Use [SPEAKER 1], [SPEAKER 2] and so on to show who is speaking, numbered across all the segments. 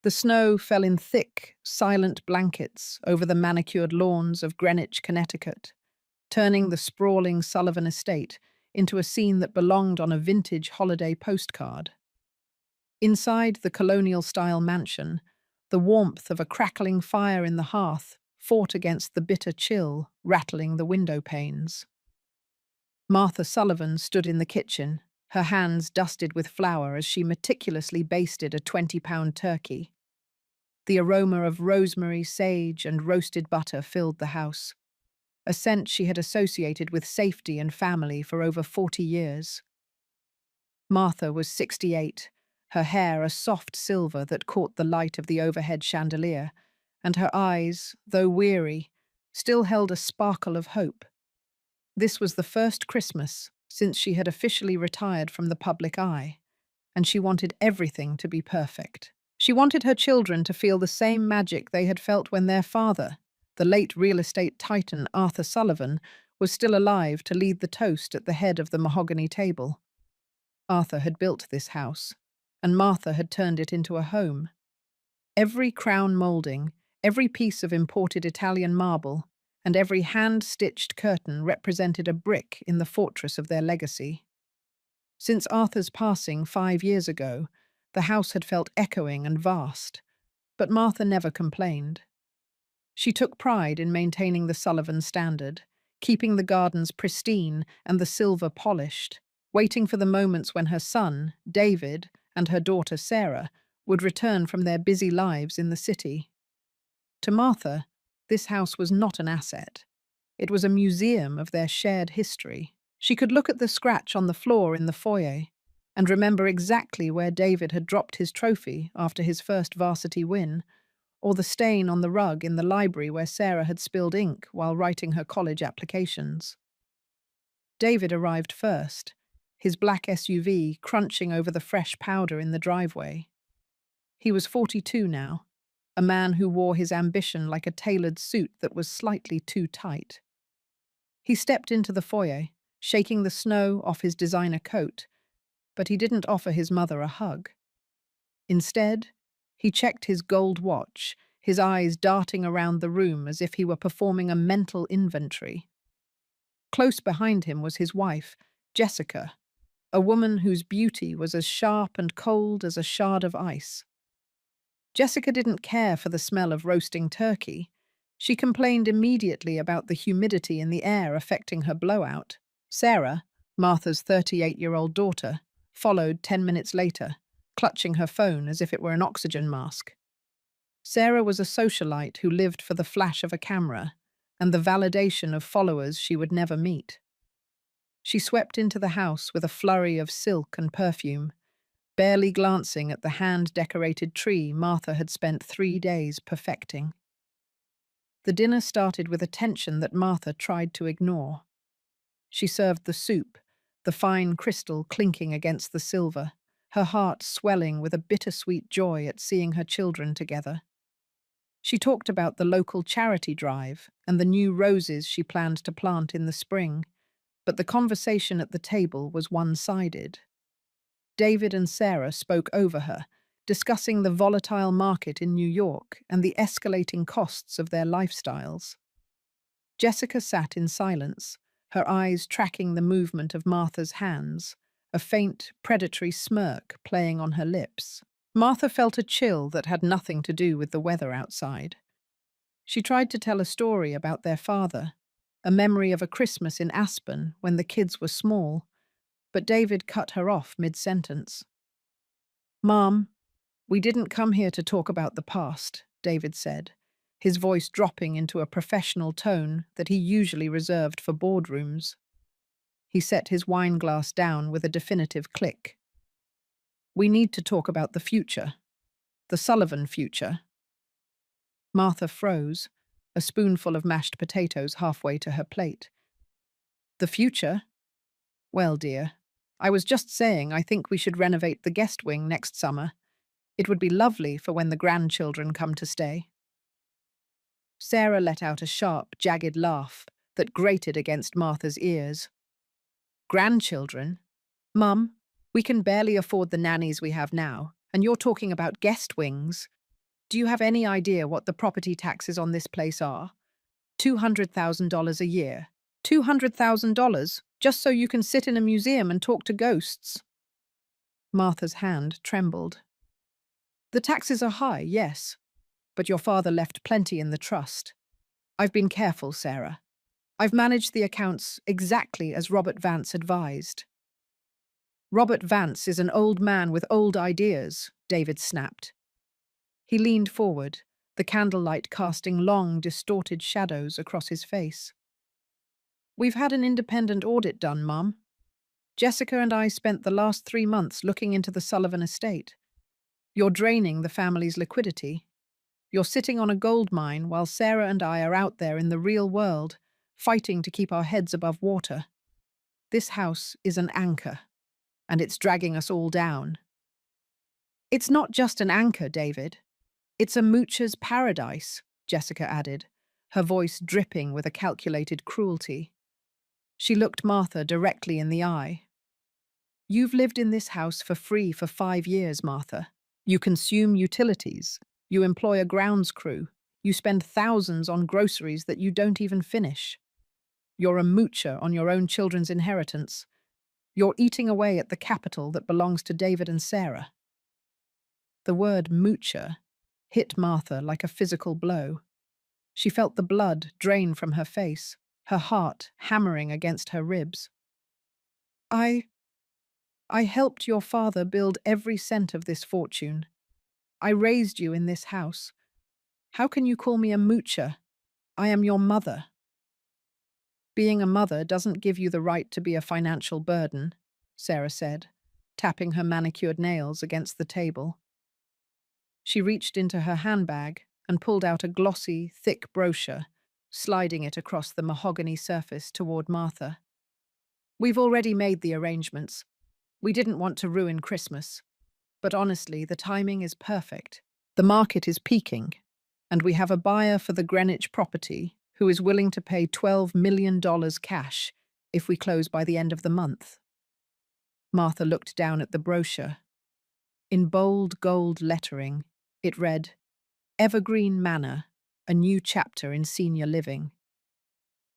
[SPEAKER 1] The snow fell in thick, silent blankets over the manicured lawns of Greenwich, Connecticut, turning the sprawling Sullivan estate into a scene that belonged on a vintage holiday postcard. Inside the colonial-style mansion, the warmth of a crackling fire in the hearth fought against the bitter chill rattling the window panes. Martha Sullivan stood in the kitchen, her hands dusted with flour as she meticulously basted a 20-pound turkey. The aroma of rosemary, sage, and roasted butter filled the house, a scent she had associated with safety and family for over 40 years. Martha was 68, her hair a soft silver that caught the light of the overhead chandelier, and her eyes, though weary, still held a sparkle of hope. This was the first Christmas since she had officially retired from the public eye, and she wanted everything to be perfect. She wanted her children to feel the same magic they had felt when their father, the late real estate titan Arthur Sullivan, was still alive to lead the toast at the head of the mahogany table. Arthur had built this house, and Martha had turned it into a home. Every crown moulding, every piece of imported Italian marble, and every hand-stitched curtain represented a brick in the fortress of their legacy. Since Arthur's passing 5 years ago, the house had felt echoing and vast, but Martha never complained. She took pride in maintaining the Sullivan standard, keeping the gardens pristine and the silver polished, waiting for the moments when her son, David, and her daughter Sarah would return from their busy lives in the city. To Martha, this house was not an asset. It was a museum of their shared history. She could look at the scratch on the floor in the foyer and remember exactly where David had dropped his trophy after his first varsity win, or the stain on the rug in the library where Sarah had spilled ink while writing her college applications. David arrived first, his black SUV crunching over the fresh powder in the driveway. He was 42 now, a man who wore his ambition like a tailored suit that was slightly too tight. He stepped into the foyer, shaking the snow off his designer coat, but he didn't offer his mother a hug. Instead, he checked his gold watch, his eyes darting around the room as if he were performing a mental inventory. Close behind him was his wife, Jessica, a woman whose beauty was as sharp and cold as a shard of ice. Jessica didn't care for the smell of roasting turkey. She complained immediately about the humidity in the air affecting her blowout. Sarah, Martha's 38-year-old daughter, followed 10 minutes later, clutching her phone as if it were an oxygen mask. Sarah was a socialite who lived for the flash of a camera and the validation of followers she would never meet. She swept into the house with a flurry of silk and perfume, barely glancing at the hand-decorated tree Martha had spent 3 days perfecting. The dinner started with a tension that Martha tried to ignore. She served the soup, the fine crystal clinking against the silver, her heart swelling with a bittersweet joy at seeing her children together. She talked about the local charity drive and the new roses she planned to plant in the spring, but the conversation at the table was one-sided. David and Sarah spoke over her, discussing the volatile market in New York and the escalating costs of their lifestyles. Jessica sat in silence, her eyes tracking the movement of Martha's hands, a faint, predatory smirk playing on her lips. Martha felt a chill that had nothing to do with the weather outside. She tried to tell a story about their father, a memory of a Christmas in Aspen when the kids were small, but David cut her off mid-sentence. "Mom, we didn't come here to talk about the past," David said, his voice dropping into a professional tone that he usually reserved for boardrooms. He set his wine glass down with a definitive click. "We need to talk about the future. The Sullivan future." Martha froze, a spoonful of mashed potatoes halfway to her plate. "The future? Well, dear, I was just saying I think we should renovate the guest wing next summer. It would be lovely for when the grandchildren come to stay." Sarah let out a sharp, jagged laugh that grated against Martha's ears. "Grandchildren? Mum, we can barely afford the nannies we have now, and you're talking about guest wings." Do you have any idea what the property taxes on this place are? $200,000 a year. $200,000 just so you can sit in a museum and talk to ghosts. Martha's hand trembled. The taxes are high, yes, but your father left plenty in the trust. I've been careful, Sarah. I've managed the accounts exactly as Robert Vance advised. Robert Vance is an old man with old ideas, David snapped. He leaned forward, the candlelight casting long, distorted shadows across his face. We've had an independent audit done, Mum. Jessica and I spent the last 3 months looking into the Sullivan estate. You're draining the family's liquidity. You're sitting on a gold mine while Sarah and I are out there in the real world, fighting to keep our heads above water. This house is an anchor, and it's dragging us all down. It's not just an anchor, David. It's a moocher's paradise, Jessica added, her voice dripping with a calculated cruelty. She looked Martha directly in the eye. You've lived in this house for free for 5 years, Martha. You consume utilities. You employ a grounds crew. You spend thousands on groceries that you don't even finish. You're a moocher on your own children's inheritance. You're eating away at the capital that belongs to David and Sarah. The word moocher hit Martha like a physical blow. She felt the blood drain from her face, her heart hammering against her ribs. I helped your father build every cent of this fortune. I raised you in this house. How can you call me a moocher? I am your mother. Being a mother doesn't give you the right to be a financial burden, Sarah said, tapping her manicured nails against the table. She reached into her handbag and pulled out a glossy, thick brochure, sliding it across the mahogany surface toward Martha. We've already made the arrangements. We didn't want to ruin Christmas. But honestly, the timing is perfect. The market is peaking, and we have a buyer for the Greenwich property who is willing to pay $12 million cash if we close by the end of the month. Martha looked down at the brochure. In bold gold lettering, it read, Evergreen Manor, a new chapter in senior living.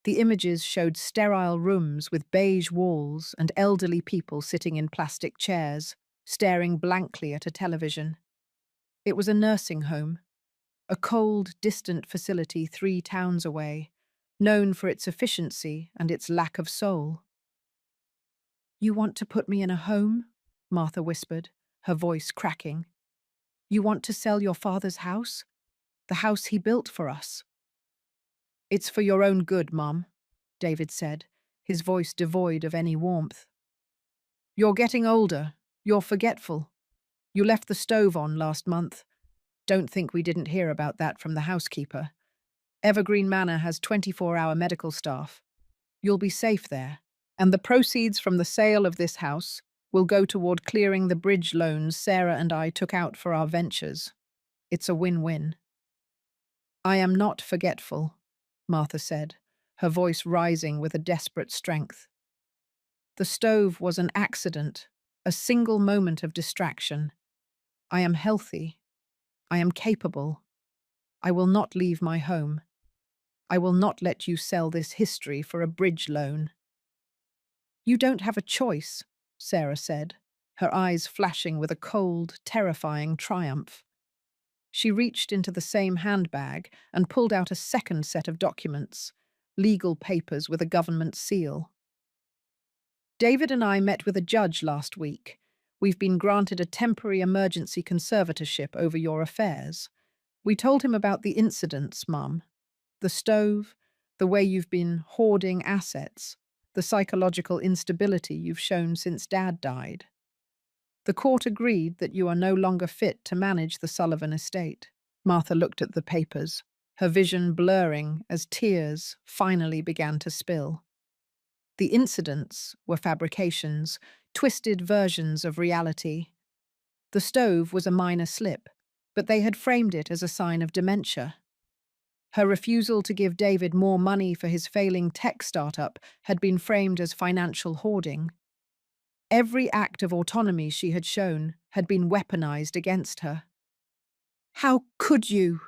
[SPEAKER 1] The images showed sterile rooms with beige walls and elderly people sitting in plastic chairs, staring blankly at a television. It was a nursing home, a cold, distant facility 3 towns away, known for its efficiency and its lack of soul. You want to put me in a home? Martha whispered, her voice cracking. You want to sell your father's house? The house he built for us? It's for your own good, Mum, David said, his voice devoid of any warmth. You're getting older. You're forgetful. You left the stove on last month. Don't think we didn't hear about that from the housekeeper. Evergreen Manor has 24-hour medical staff. You'll be safe there, and the proceeds from the sale of this house will go toward clearing the bridge loans Sarah and I took out for our ventures. It's a win-win. I am not forgetful, Martha said, her voice rising with a desperate strength. The stove was an accident, a single moment of distraction. I am healthy. I am capable. I will not leave my home. I will not let you sell this history for a bridge loan. You don't have a choice, Sarah said, her eyes flashing with a cold, terrifying triumph. She reached into the same handbag and pulled out a second set of documents, legal papers with a government seal. David and I met with a judge last week. We've been granted a temporary emergency conservatorship over your affairs. We told him about the incidents, Mum. The stove, the way you've been hoarding assets, the psychological instability you've shown since Dad died. The court agreed that you are no longer fit to manage the Sullivan estate. Martha looked at the papers, her vision blurring as tears finally began to spill. The incidents were fabrications, twisted versions of reality. The stove was a minor slip, but they had framed it as a sign of dementia. Her refusal to give David more money for his failing tech startup had been framed as financial hoarding. Every act of autonomy she had shown had been weaponized against her. How could you?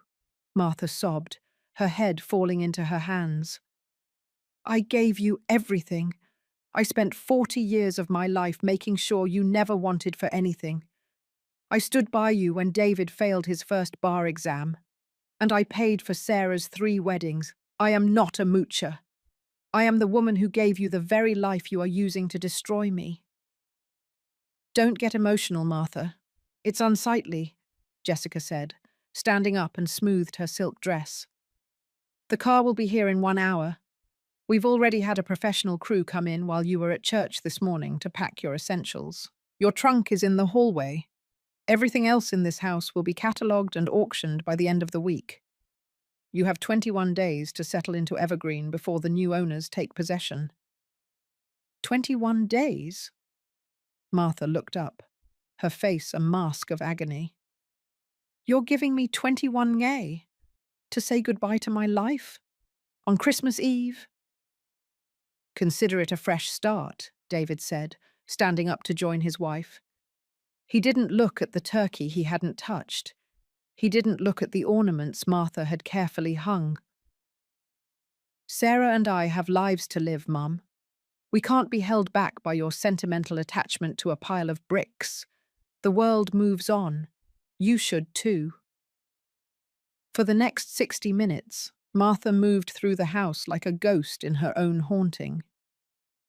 [SPEAKER 1] Martha sobbed, her head falling into her hands. I gave you everything. I spent 40 years of my life making sure you never wanted for anything. I stood by you when David failed his first bar exam, and I paid for Sarah's 3 weddings. I am not a moocher. I am the woman who gave you the very life you are using to destroy me. Don't get emotional, Martha. It's unsightly, Jessica said, standing up and smoothed her silk dress. The car will be here in 1 hour. We've already had a professional crew come in while you were at church this morning to pack your essentials. Your trunk is in the hallway. Everything else in this house will be catalogued and auctioned by the end of the week. You have 21 days to settle into Evergreen before the new owners take possession. 21 days? Martha looked up, her face a mask of agony. You're giving me 21 gay to say goodbye to my life? On Christmas Eve? Consider it a fresh start, David said, standing up to join his wife. He didn't look at the turkey he hadn't touched. He didn't look at the ornaments Martha had carefully hung. Sarah and I have lives to live, Mum. We can't be held back by your sentimental attachment to a pile of bricks. The world moves on. You should too. For the next 60 minutes, Martha moved through the house like a ghost in her own haunting.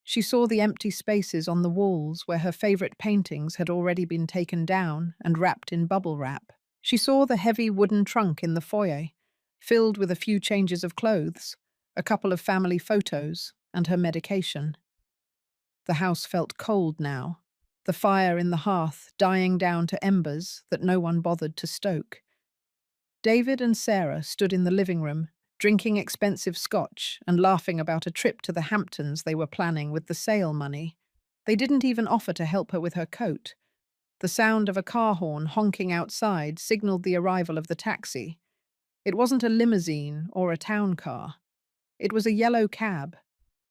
[SPEAKER 1] She saw the empty spaces on the walls where her favourite paintings had already been taken down and wrapped in bubble wrap. She saw the heavy wooden trunk in the foyer, filled with a few changes of clothes, a couple of family photos, and her medication. The house felt cold now, the fire in the hearth dying down to embers that no one bothered to stoke. David and Sarah stood in the living room, drinking expensive scotch and laughing about a trip to the Hamptons they were planning with the sale money. They didn't even offer to help her with her coat. The sound of a car horn honking outside signaled the arrival of the taxi. It wasn't a limousine or a town car. It was a yellow cab,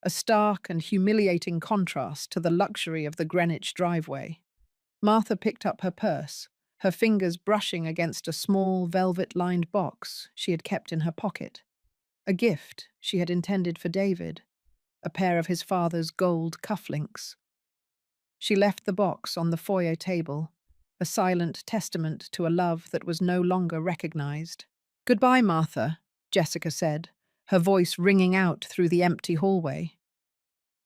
[SPEAKER 1] a stark and humiliating contrast to the luxury of the Greenwich driveway. Martha picked up her purse, her fingers brushing against a small, velvet-lined box she had kept in her pocket. A gift she had intended for David, a pair of his father's gold cufflinks. She left the box on the foyer table, a silent testament to a love that was no longer recognized. "Goodbye, Martha," Jessica said, her voice ringing out through the empty hallway.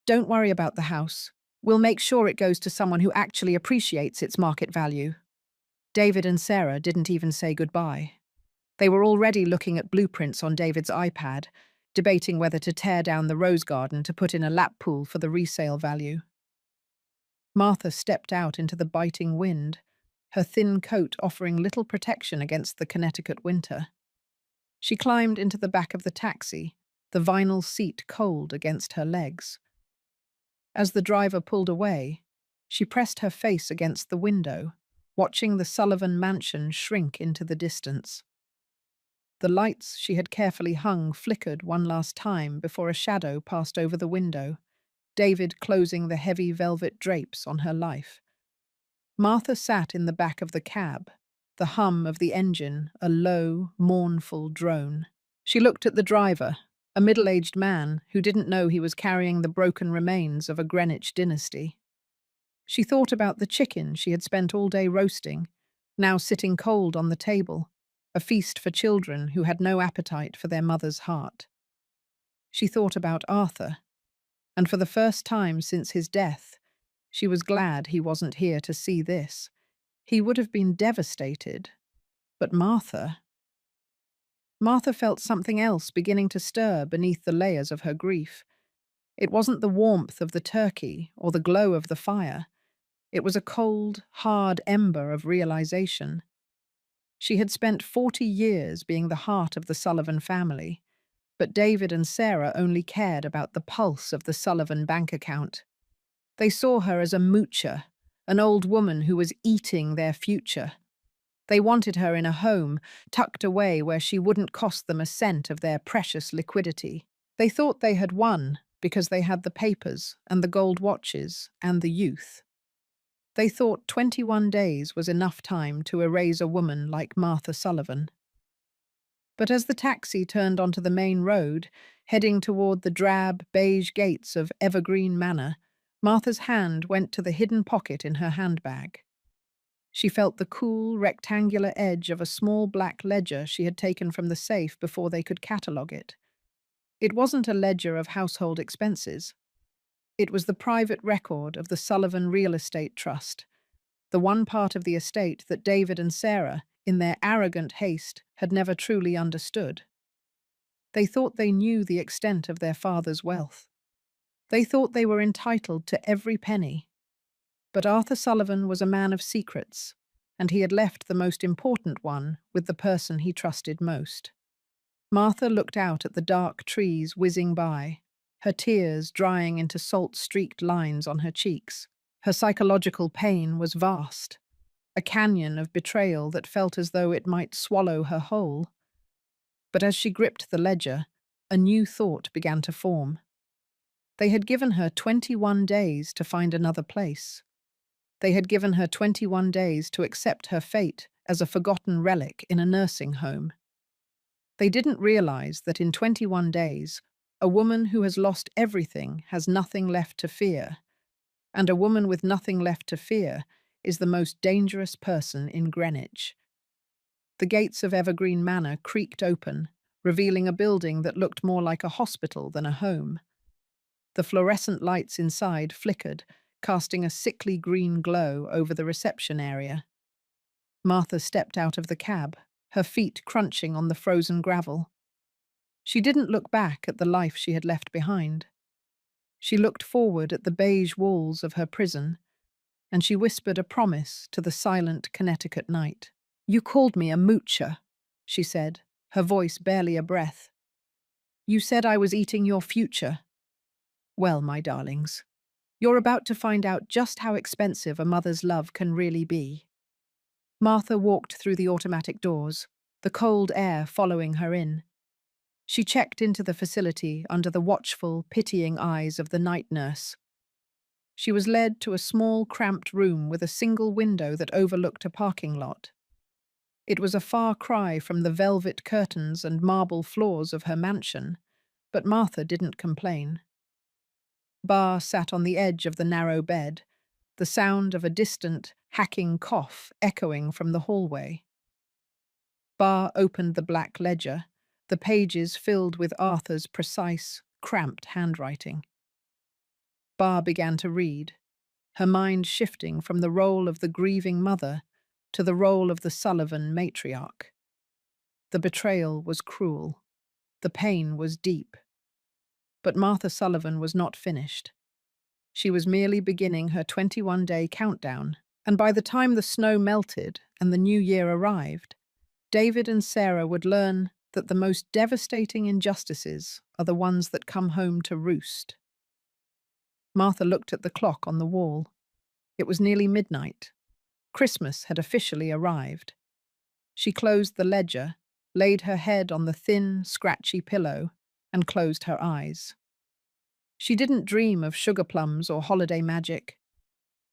[SPEAKER 1] "Don't worry about the house. We'll make sure it goes to someone who actually appreciates its market value." David and Sarah didn't even say goodbye. They were already looking at blueprints on David's iPad, debating whether to tear down the rose garden to put in a lap pool for the resale value. Martha stepped out into the biting wind, her thin coat offering little protection against the Connecticut winter. She climbed into the back of the taxi, the vinyl seat cold against her legs. As the driver pulled away, she pressed her face against the window, watching the Sullivan mansion shrink into the distance. The lights she had carefully hung flickered one last time before a shadow passed over the window, David closing the heavy velvet drapes on her life. Martha sat in the back of the cab, the hum of the engine a low, mournful drone. She looked at the driver, a middle-aged man who didn't know he was carrying the broken remains of a Greenwich dynasty. She thought about the chicken she had spent all day roasting, now sitting cold on the table, a feast for children who had no appetite for their mother's heart. She thought about Arthur, and for the first time since his death, she was glad he wasn't here to see this. He would have been devastated. But Martha felt something else beginning to stir beneath the layers of her grief. It wasn't the warmth of the turkey or the glow of the fire. It was a cold, hard ember of realization. She had spent 40 years being the heart of the Sullivan family, but David and Sarah only cared about the pulse of the Sullivan bank account. They saw her as a moocher, an old woman who was eating their future. They wanted her in a home, tucked away where she wouldn't cost them a cent of their precious liquidity. They thought they had won because they had the papers and the gold watches and the youth. They thought 21 days was enough time to erase a woman like Martha Sullivan. But as the taxi turned onto the main road, heading toward the drab, beige gates of Evergreen Manor, Martha's hand went to the hidden pocket in her handbag. She felt the cool, rectangular edge of a small black ledger she had taken from the safe before they could catalogue it. It wasn't a ledger of household expenses. It was the private record of the Sullivan Real Estate Trust, the one part of the estate that David and Sarah, in their arrogant haste, had never truly understood. They thought they knew the extent of their father's wealth. They thought they were entitled to every penny. But Arthur Sullivan was a man of secrets, and he had left the most important one with the person he trusted most. Martha looked out at the dark trees whizzing by, her tears drying into salt-streaked lines on her cheeks. Her psychological pain was vast, a canyon of betrayal that felt as though it might swallow her whole. But as she gripped the ledger, a new thought began to form. They had given her 21 days to find another place. They had given her 21 days to accept her fate as a forgotten relic in a nursing home. They didn't realize that in 21 days, a woman who has lost everything has nothing left to fear, and a woman with nothing left to fear is the most dangerous person in Greenwich. The gates of Evergreen Manor creaked open, revealing a building that looked more like a hospital than a home. The fluorescent lights inside flickered, casting a sickly green glow over the reception area. Martha stepped out of the cab, her feet crunching on the frozen gravel. She didn't look back at the life she had left behind. She looked forward at the beige walls of her prison, and she whispered a promise to the silent Connecticut night. "You called me a moocher," she said, her voice barely a breath. "You said I was eating your future. Well, my darlings, you're about to find out just how expensive a mother's love can really be." Martha walked through the automatic doors, the cold air following her in. She checked into the facility under the watchful, pitying eyes of the night nurse. She was led to a small, cramped room with a single window that overlooked a parking lot. It was a far cry from the velvet curtains and marble floors of her mansion, but Martha didn't complain. Bar sat on the edge of the narrow bed, the sound of a distant, hacking cough echoing from the hallway. Bar opened the black ledger, the pages filled with Arthur's precise, cramped handwriting. Bar began to read, her mind shifting from the role of the grieving mother to the role of the Sullivan matriarch. The betrayal was cruel. The pain was deep. But Martha Sullivan was not finished. She was merely beginning her 21-day countdown, and by the time the snow melted and the new year arrived, David and Sarah would learn that the most devastating injustices are the ones that come home to roost. Martha looked at the clock on the wall. It was nearly midnight. Christmas had officially arrived. She closed the ledger, laid her head on the thin, scratchy pillow, and closed her eyes. She didn't dream of sugar plums or holiday magic.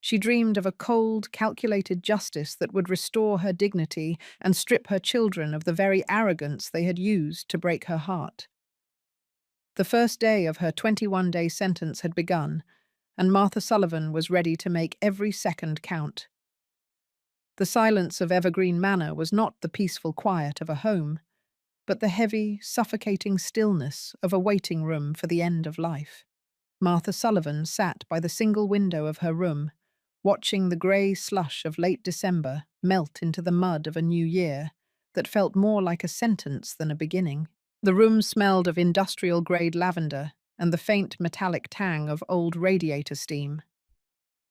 [SPEAKER 1] She dreamed of a cold, calculated justice that would restore her dignity and strip her children of the very arrogance they had used to break her heart. The first day of her 21-day sentence had begun, and Martha Sullivan was ready to make every second count. The silence of Evergreen Manor was not the peaceful quiet of a home, but the heavy, suffocating stillness of a waiting room for the end of life. Martha Sullivan sat by the single window of her room, watching the grey slush of late December melt into the mud of a new year that felt more like a sentence than a beginning. The room smelled of industrial-grade lavender and the faint metallic tang of old radiator steam.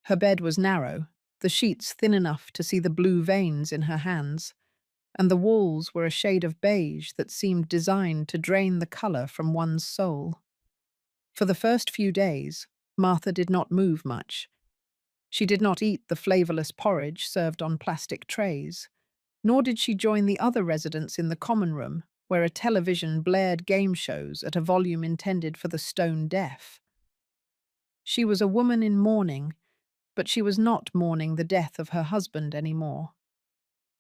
[SPEAKER 1] Her bed was narrow, the sheets thin enough to see the blue veins in her hands, and the walls were a shade of beige that seemed designed to drain the colour from one's soul. For the first few days, Martha did not move much. She did not eat the flavourless porridge served on plastic trays, nor did she join the other residents in the common room, where a television blared game shows at a volume intended for the stone deaf. She was a woman in mourning, But she was not mourning the death of her husband anymore.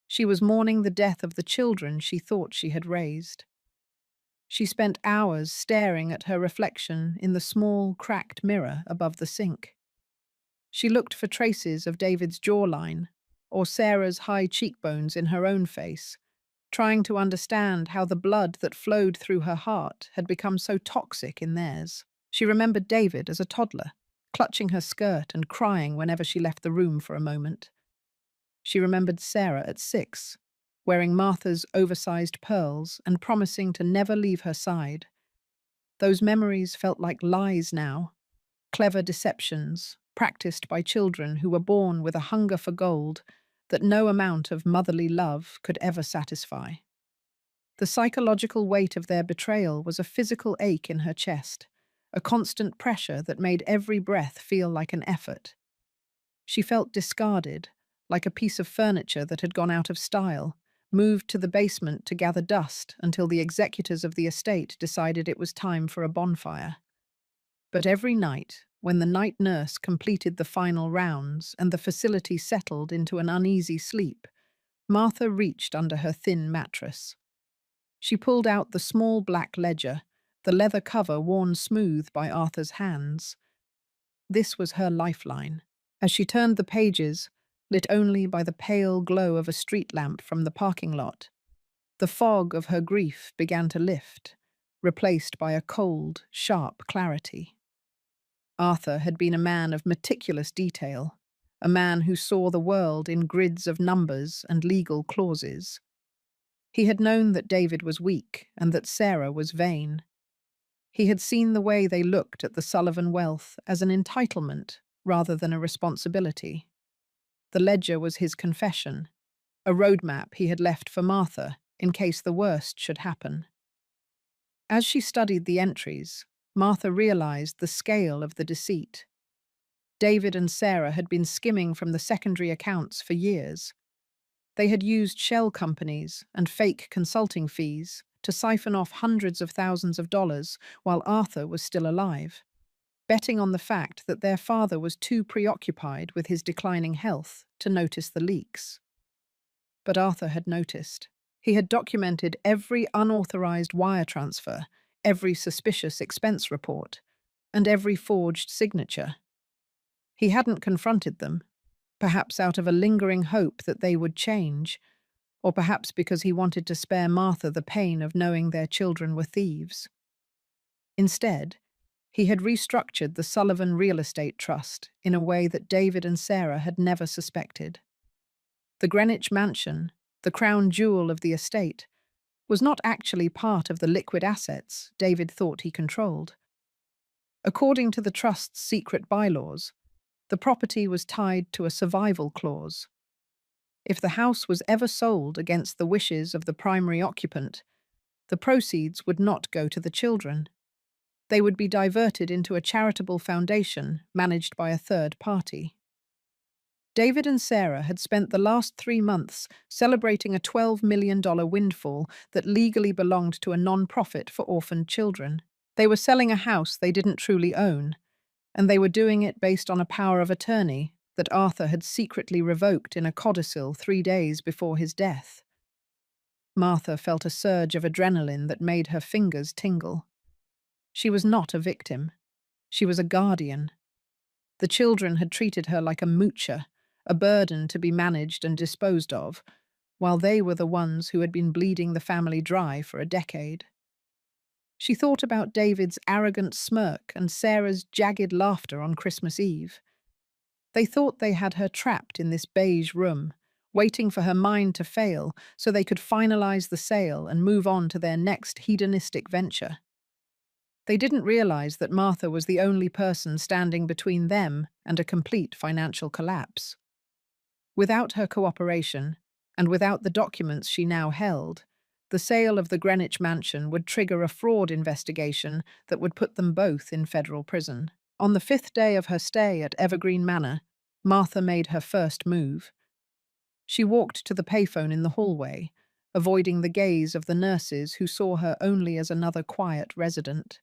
[SPEAKER 1] She was mourning the death of the children she thought she had raised. She spent hours staring at her reflection in the small, cracked mirror above the sink. She looked for traces of David's jawline or Sarah's high cheekbones in her own face, trying to understand how the blood that flowed through her heart had become so toxic in theirs. She remembered David as a toddler, clutching her skirt and crying whenever she left the room for a moment. She remembered Sarah at 6, wearing Martha's oversized pearls and promising to never leave her side. Those memories felt like lies now, clever deceptions practiced by children who were born with a hunger for gold that no amount of motherly love could ever satisfy. The psychological weight of their betrayal was a physical ache in her chest, a constant pressure that made every breath feel like an effort. She felt discarded, like a piece of furniture that had gone out of style, moved to the basement to gather dust until the executors of the estate decided it was time for a bonfire. But every night, when the night nurse completed the final rounds and the facility settled into an uneasy sleep, Martha reached under her thin mattress. She pulled out the small black ledger, the leather cover worn smooth by Arthur's hands. This was her lifeline. As she turned the pages, lit only by the pale glow of a street lamp from the parking lot, the fog of her grief began to lift, replaced by a cold, sharp clarity. Arthur had been a man of meticulous detail, a man who saw the world in grids of numbers and legal clauses. He had known that David was weak and that Sarah was vain. He had seen the way they looked at the Sullivan wealth as an entitlement rather than a responsibility. The ledger was his confession, a roadmap he had left for Martha in case the worst should happen. As she studied the entries, Martha realized the scale of the deceit. David and Sarah had been skimming from the secondary accounts for years. They had used shell companies and fake consulting fees to siphon off hundreds of thousands of dollars while Arthur was still alive, betting on the fact that their father was too preoccupied with his declining health to notice the leaks. But Arthur had noticed. He had documented every unauthorized wire transfer, every suspicious expense report, and every forged signature. He hadn't confronted them, perhaps out of a lingering hope that they would change, or perhaps because he wanted to spare Martha the pain of knowing their children were thieves. Instead, he had restructured the Sullivan Real Estate Trust in a way that David and Sarah had never suspected. The Greenwich Mansion, the crown jewel of the estate, was not actually part of the liquid assets David thought he controlled. According to the trust's secret bylaws, the property was tied to a survival clause. If the house was ever sold against the wishes of the primary occupant, the proceeds would not go to the children. They would be diverted into a charitable foundation managed by a third party. David and Sarah had spent the last 3 months celebrating a $12 million windfall that legally belonged to a non-profit for orphaned children. They were selling a house they didn't truly own, and they were doing it based on a power of attorney that Arthur had secretly revoked in a codicil 3 days before his death. Martha felt a surge of adrenaline that made her fingers tingle. She was not a victim. She was a guardian. The children had treated her like a moocher, a burden to be managed and disposed of, while they were the ones who had been bleeding the family dry for a decade. She thought about David's arrogant smirk and Sarah's jagged laughter on Christmas Eve. They thought they had her trapped in this beige room, waiting for her mind to fail so they could finalize the sale and move on to their next hedonistic venture. They didn't realize that Martha was the only person standing between them and a complete financial collapse. Without her cooperation, and without the documents she now held, the sale of the Greenwich Mansion would trigger a fraud investigation that would put them both in federal prison. On the 5th day of her stay at Evergreen Manor, Martha made her first move. She walked to the payphone in the hallway, avoiding the gaze of the nurses who saw her only as another quiet resident.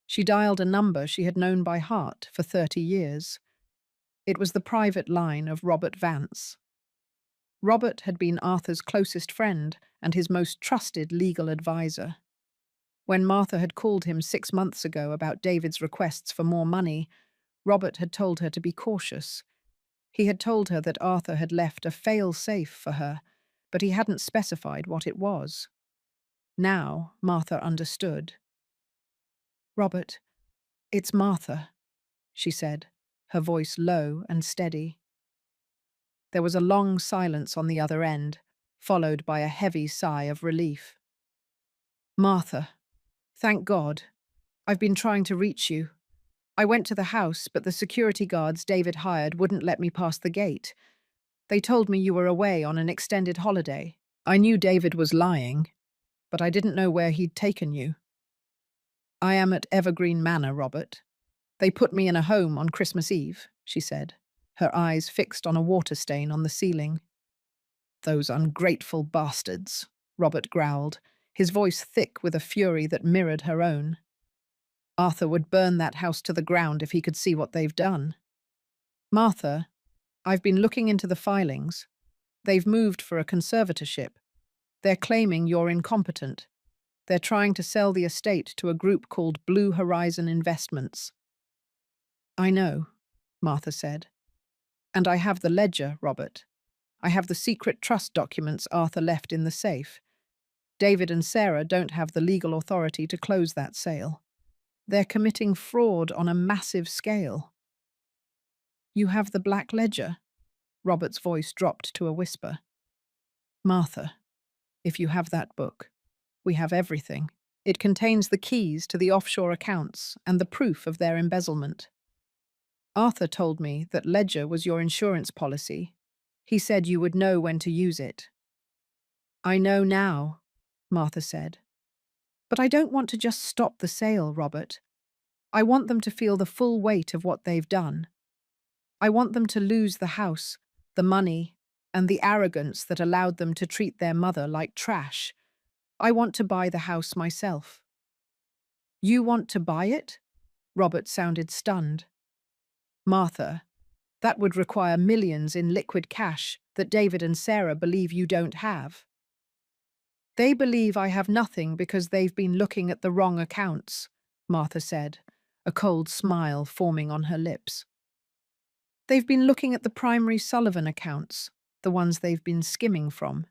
[SPEAKER 1] She dialed a number she had known by heart for 30 years. It was the private line of Robert Vance. Robert had been Arthur's closest friend and his most trusted legal advisor. When Martha had called him 6 months ago about David's requests for more money, Robert had told her to be cautious. He had told her that Arthur had left a fail-safe for her, but he hadn't specified what it was. Now Martha understood. "Robert, it's Martha," she said, her voice low and steady. There was a long silence on the other end, followed by a heavy sigh of relief. "Martha, thank God. I've been trying to reach you. I went to the house, but the security guards David hired wouldn't let me pass the gate. They told me you were away on an extended holiday. I knew David was lying, but I didn't know where he'd taken you." "I am at Evergreen Manor, Robert. They put me in a home on Christmas Eve," she said, her eyes fixed on a water stain on the ceiling. "Those ungrateful bastards," Robert growled, his voice thick with a fury that mirrored her own. "Arthur would burn that house to the ground if he could see what they've done." "Martha, I've been looking into the filings. They've moved for a conservatorship. They're claiming you're incompetent. They're trying to sell the estate to a group called Blue Horizon Investments." "I know," Martha said. "And I have the ledger, Robert. I have the secret trust documents Arthur left in the safe. David and Sarah don't have the legal authority to close that sale. They're committing fraud on a massive scale." "You have the black ledger?" Robert's voice dropped to a whisper. "Martha, if you have that book, we have everything. It contains the keys to the offshore accounts and the proof of their embezzlement. Arthur told me that ledger was your insurance policy. He said you would know when to use it." "I know now," Martha said. "But I don't want to just stop the sale, Robert. I want them to feel the full weight of what they've done. I want them to lose the house, the money, and the arrogance that allowed them to treat their mother like trash. I want to buy the house myself." "You want to buy it?" Robert sounded stunned. "Martha, that would require millions in liquid cash that David and Sarah believe you don't have." "They believe I have nothing because they've been looking at the wrong accounts," Martha said, a cold smile forming on her lips. "They've been looking at the primary Sullivan accounts, the ones they've been skimming from.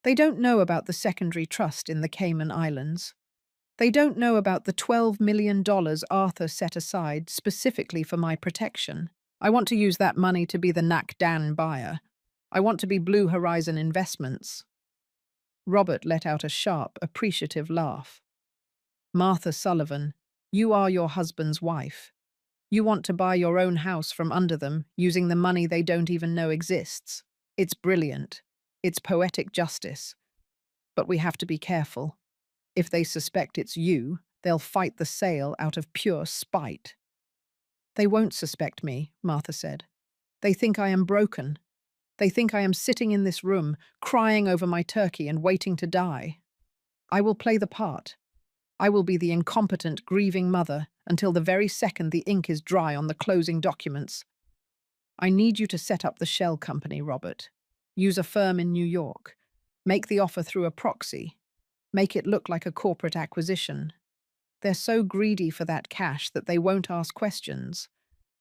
[SPEAKER 1] They don't know about the secondary trust in the Cayman Islands. They don't know about the $12 million Arthur set aside specifically for my protection. I want to use that money to be the Nak-Dan buyer. I want to be Blue Horizon Investments." Robert let out a sharp, appreciative laugh. "Martha Sullivan, you are your husband's wife. You want to buy your own house from under them using the money they don't even know exists. It's brilliant. It's poetic justice. But we have to be careful. If they suspect it's you, they'll fight the sale out of pure spite." "They won't suspect me," Martha said. "They think I am broken. They think I am sitting in this room, crying over my turkey and waiting to die. I will play the part. I will be the incompetent, grieving mother until the very second the ink is dry on the closing documents. I need you to set up the shell company, Robert. Use a firm in New York. Make the offer through a proxy. Make it look like a corporate acquisition. They're so greedy for that cash that they won't ask questions.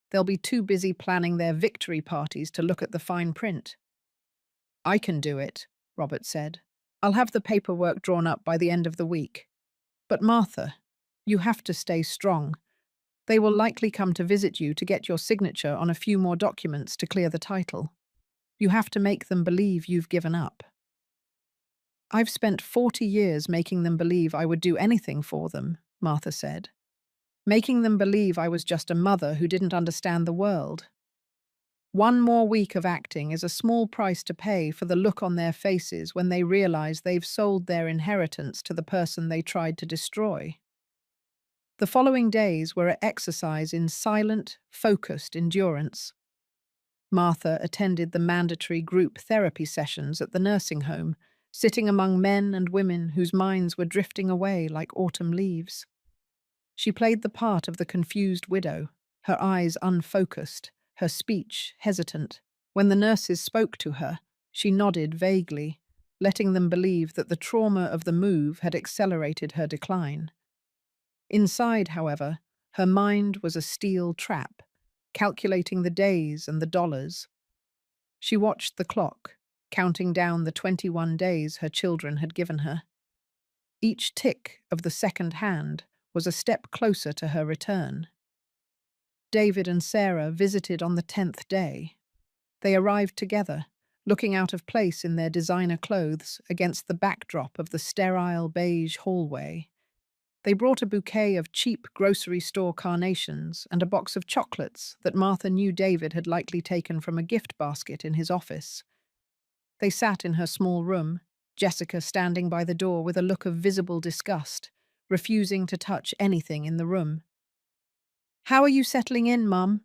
[SPEAKER 1] They'll be too busy planning their victory parties to look at the fine print." "I can do it," Robert said. "I'll have the paperwork drawn up by the end of the week. But Martha, you have to stay strong. They will likely come to visit you to get your signature on a few more documents to clear the title. You have to make them believe you've given up." "I've spent 40 years making them believe I would do anything for them," Martha said. "Making them believe I was just a mother who didn't understand the world. One more week of acting is a small price to pay for the look on their faces when they realize they've sold their inheritance to the person they tried to destroy." The following days were an exercise in silent, focused endurance. Martha attended the mandatory group therapy sessions at the nursing home, sitting among men and women whose minds were drifting away like autumn leaves. She played the part of the confused widow, her eyes unfocused, her speech hesitant. When the nurses spoke to her, she nodded vaguely, letting them believe that the trauma of the move had accelerated her decline. Inside, however, her mind was a steel trap, calculating the days and the dollars. She watched the clock, counting down the 21 days her children had given her. Each tick of the second hand was a step closer to her return. David and Sarah visited on the 10th day. They arrived together, looking out of place in their designer clothes against the backdrop of the sterile beige hallway. They brought a bouquet of cheap grocery store carnations and a box of chocolates that Martha knew David had likely taken from a gift basket in his office. They sat in her small room, Jessica standing by the door with a look of visible disgust, refusing to touch anything in the room. "How are you settling in, Mum?"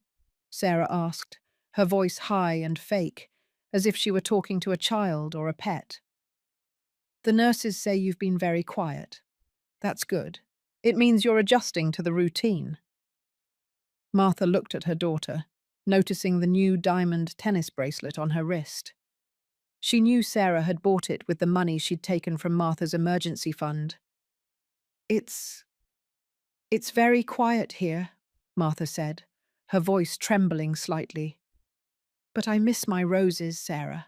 [SPEAKER 1] Sarah asked, her voice high and fake, as if she were talking to a child or a pet. "The nurses say you've been very quiet. That's good. It means you're adjusting to the routine." Martha looked at her daughter, noticing the new diamond tennis bracelet on her wrist. She knew Sarah had bought it with the money she'd taken from Martha's emergency fund. It's very quiet here," Martha said, her voice trembling slightly. "But I miss my roses, Sarah.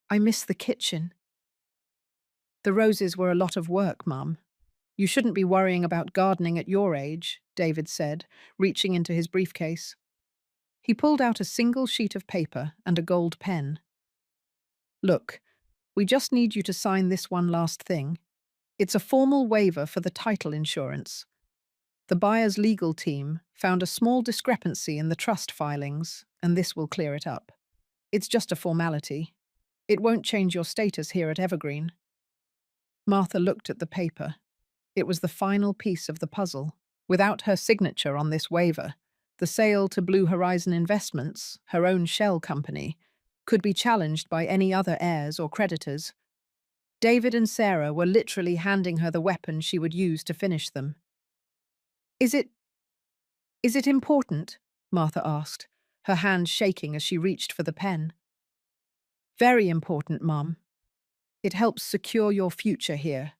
[SPEAKER 1] I miss the kitchen." "The roses were a lot of work, Mum. You shouldn't be worrying about gardening at your age," David said, reaching into his briefcase. He pulled out a single sheet of paper and a gold pen. "Look, we just need you to sign this one last thing. It's a formal waiver for the title insurance. The buyer's legal team found a small discrepancy in the trust filings, and this will clear it up. It's just a formality. It won't change your status here at Evergreen." Martha looked at the paper. It was the final piece of the puzzle. Without her signature on this waiver, the sale to Blue Horizon Investments, her own shell company, could be challenged by any other heirs or creditors. David and Sarah were literally handing her the weapon she would use to finish them. Is it important?" Martha asked, her hand shaking as she reached for the pen. "Very important, Mum. It helps secure your future here,"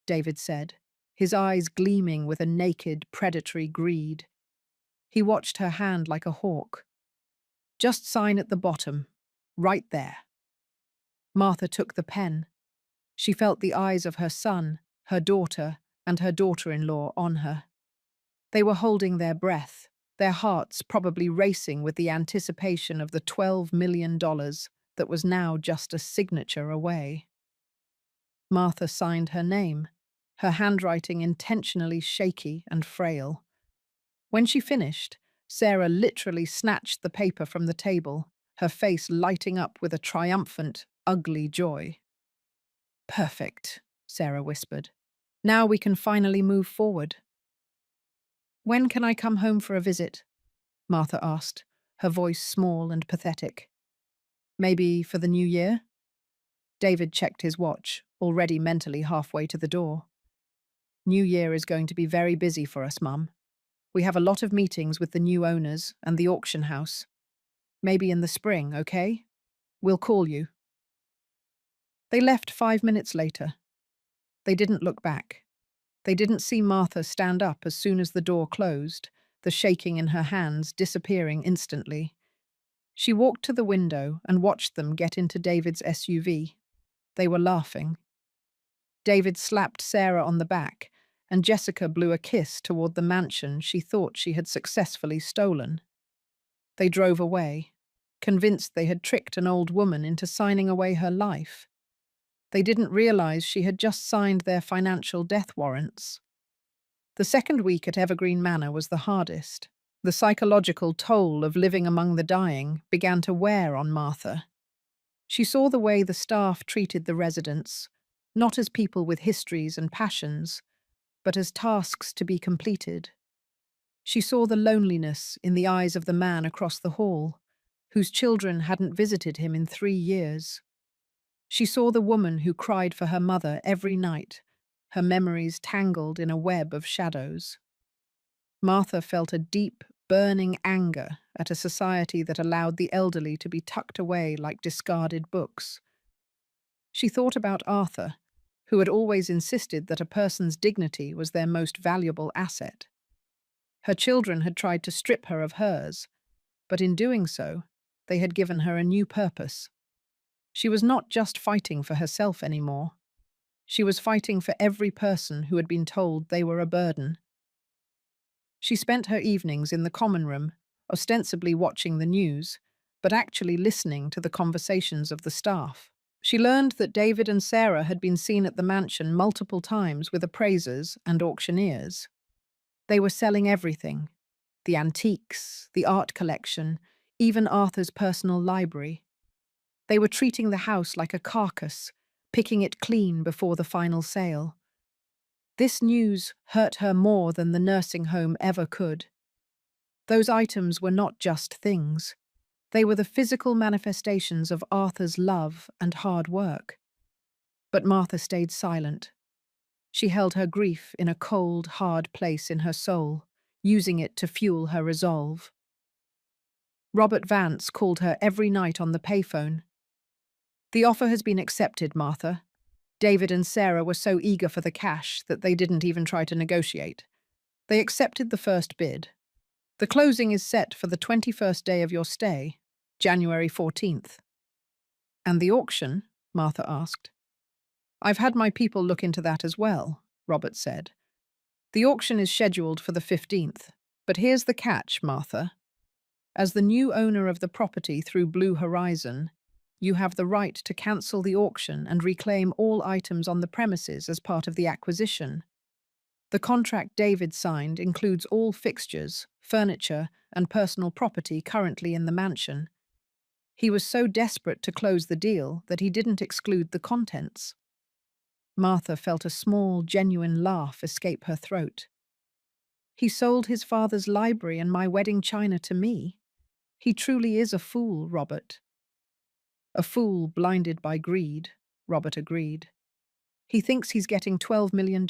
[SPEAKER 1] David said, his eyes gleaming with a naked, predatory greed. He watched her hand like a hawk. "Just sign at the bottom, right there." Martha took the pen. She felt the eyes of her son, her daughter, and her daughter-in-law on her. They were holding their breath, their hearts probably racing with the anticipation of the $12 million that was now just a signature away. Martha signed her name, her handwriting intentionally shaky and frail. When she finished, Sarah literally snatched the paper from the table, her face lighting up with a triumphant, ugly joy. "Perfect," Sarah whispered. "Now we can finally move forward." "When can I come home for a visit?" Martha asked, her voice small and pathetic. "Maybe for the new year?" David checked his watch, already mentally halfway to the door. "New Year is going to be very busy for us, Mum. We have a lot of meetings with the new owners and the auction house. Maybe in the spring, okay? We'll call you." They left 5 minutes later. They didn't look back. They didn't see Martha stand up as soon as the door closed, the shaking in her hands disappearing instantly. She walked to the window and watched them get into David's SUV. They were laughing. David slapped Sarah on the back, and Jessica blew a kiss toward the mansion she thought she had successfully stolen. They drove away, convinced they had tricked an old woman into signing away her life. They didn't realize she had just signed their financial death warrants. The second week at Evergreen Manor was the hardest. The psychological toll of living among the dying began to wear on Martha. She saw the way the staff treated the residents, not as people with histories and passions, but as tasks to be completed. She saw the loneliness in the eyes of the man across the hall, whose children hadn't visited him in 3 years. She saw the woman who cried for her mother every night, her memories tangled in a web of shadows. Martha felt a deep, burning anger at a society that allowed the elderly to be tucked away like discarded books. She thought about Arthur, who had always insisted that a person's dignity was their most valuable asset. Her children had tried to strip her of hers, but in doing so, they had given her a new purpose. She was not just fighting for herself anymore. She was fighting for every person who had been told they were a burden. She spent her evenings in the common room, ostensibly watching the news, but actually listening to the conversations of the staff. She learned that David and Sarah had been seen at the mansion multiple times with appraisers and auctioneers. They were selling everything: the antiques, the art collection, even Arthur's personal library. They were treating the house like a carcass, picking it clean before the final sale. This news hurt her more than the nursing home ever could. Those items were not just things. They were the physical manifestations of Arthur's love and hard work. But Martha stayed silent. She held her grief in a cold, hard place in her soul, using it to fuel her resolve. Robert Vance called her every night on the payphone. "The offer has been accepted, Martha." David and Sarah were so eager for the cash that they didn't even try to negotiate. They accepted the first bid. "The closing is set for the 21st day of your stay, January 14th. "And the auction?" Martha asked. "I've had my people look into that as well," Robert said. "The auction is scheduled for the 15th, but here's the catch, Martha. As the new owner of the property through Blue Horizon, you have the right to cancel the auction and reclaim all items on the premises as part of the acquisition. The contract David signed includes all fixtures, furniture, and personal property currently in the mansion. He was so desperate to close the deal that he didn't exclude the contents." Martha felt a small, genuine laugh escape her throat. "He sold his father's library and my wedding china to me. He truly is a fool, Robert." "A fool blinded by greed," Robert agreed. "He thinks he's getting $12 million.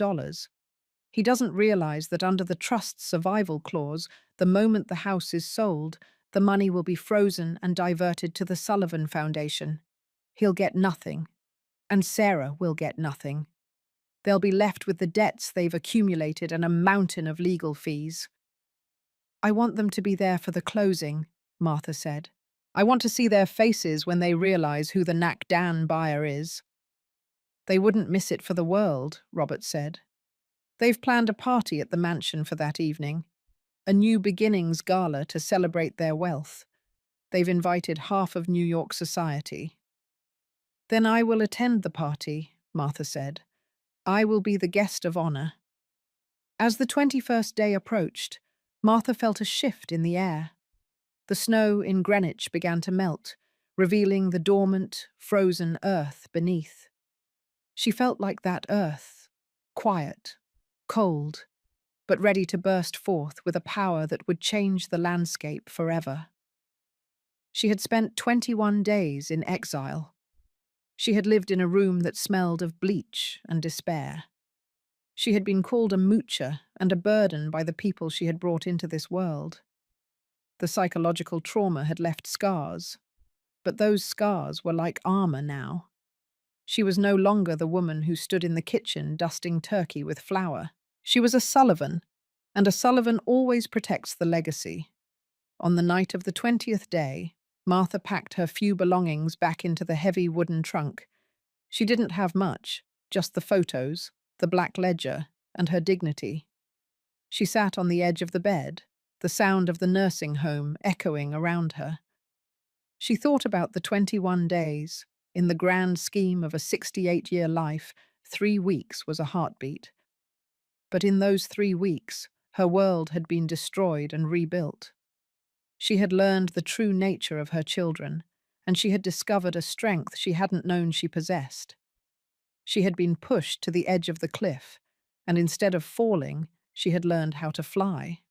[SPEAKER 1] He doesn't realize that under the trust's survival clause, the moment the house is sold, the money will be frozen and diverted to the Sullivan Foundation. He'll get nothing, and Sarah will get nothing. They'll be left with the debts they've accumulated and a mountain of legal fees." "I want them to be there for the closing," Martha said. "I want to see their faces when they realize who the Nak Dan buyer is." "They wouldn't miss it for the world," Robert said. "They've planned a party at the mansion for that evening, a New Beginnings gala to celebrate their wealth. They've invited half of New York society." "Then I will attend the party," Martha said. "I will be the guest of honor." As the 21st day approached, Martha felt a shift in the air. The snow in Greenwich began to melt, revealing the dormant, frozen earth beneath. She felt like that earth, quiet, cold, but ready to burst forth with a power that would change the landscape forever. She had spent 21 days in exile. She had lived in a room that smelled of bleach and despair. She had been called a moocher and a burden by the people she had brought into this world. The psychological trauma had left scars, but those scars were like armor now. She was no longer the woman who stood in the kitchen dusting turkey with flour. She was a Sullivan, and a Sullivan always protects the legacy. On the night of the 20th day, Martha packed her few belongings back into the heavy wooden trunk. She didn't have much, just the photos, the black ledger, and her dignity. She sat on the edge of the bed, the sound of the nursing home echoing around her. She thought about the 21 days. In the grand scheme of a 68-year life, 3 weeks was a heartbeat. But in those 3 weeks, her world had been destroyed and rebuilt. She had learned the true nature of her children, and she had discovered a strength she hadn't known she possessed. She had been pushed to the edge of the cliff, and instead of falling, she had learned how to fly.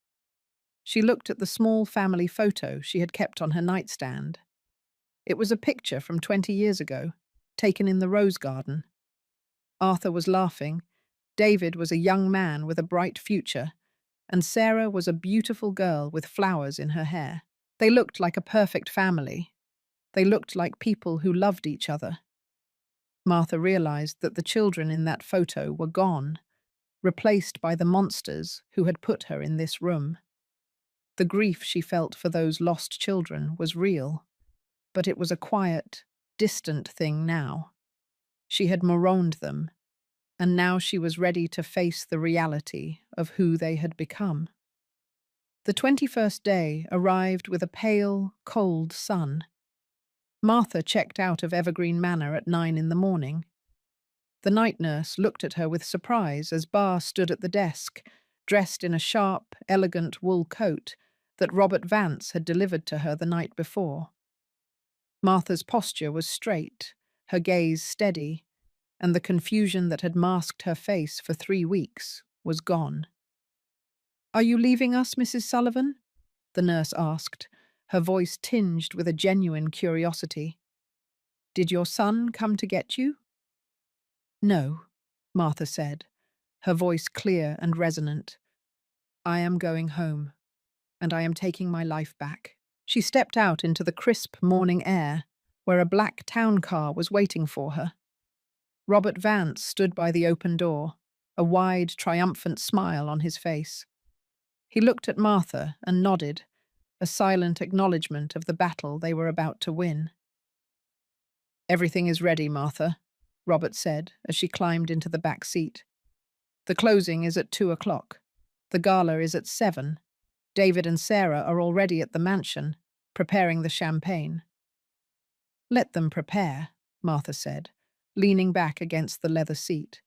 [SPEAKER 1] She looked at the small family photo she had kept on her nightstand. It was a picture from 20 years ago, taken in the rose garden. Arthur was laughing. David was a young man with a bright future, and Sarah was a beautiful girl with flowers in her hair. They looked like a perfect family. They looked like people who loved each other. Martha realized that the children in that photo were gone, replaced by the monsters who had put her in this room. The grief she felt for those lost children was real, but it was a quiet, distant thing now. She had mourned them, and now she was ready to face the reality of who they had become. The 21st day arrived with a pale, cold sun. Martha checked out of Evergreen Manor at 9 in the morning. The night nurse looked at her with surprise as Barr stood at the desk, dressed in a sharp, elegant wool coat that Robert Vance had delivered to her the night before. Martha's posture was straight, her gaze steady, and the confusion that had masked her face for 3 weeks was gone. "Are you leaving us, Mrs. Sullivan?" the nurse asked, her voice tinged with a genuine curiosity. "Did your son come to get you?" "No," Martha said, her voice clear and resonant. "I am going home, and I am taking my life back." She stepped out into the crisp morning air, where a black town car was waiting for her. Robert Vance stood by the open door, a wide, triumphant smile on his face. He looked at Martha and nodded, a silent acknowledgement of the battle they were about to win. "Everything is ready, Martha," Robert said as she climbed into the back seat. "The closing is at 2 o'clock. The gala is at 7. David and Sarah are already at the mansion, preparing the champagne." "Let them prepare," Martha said, leaning back against the leather seat.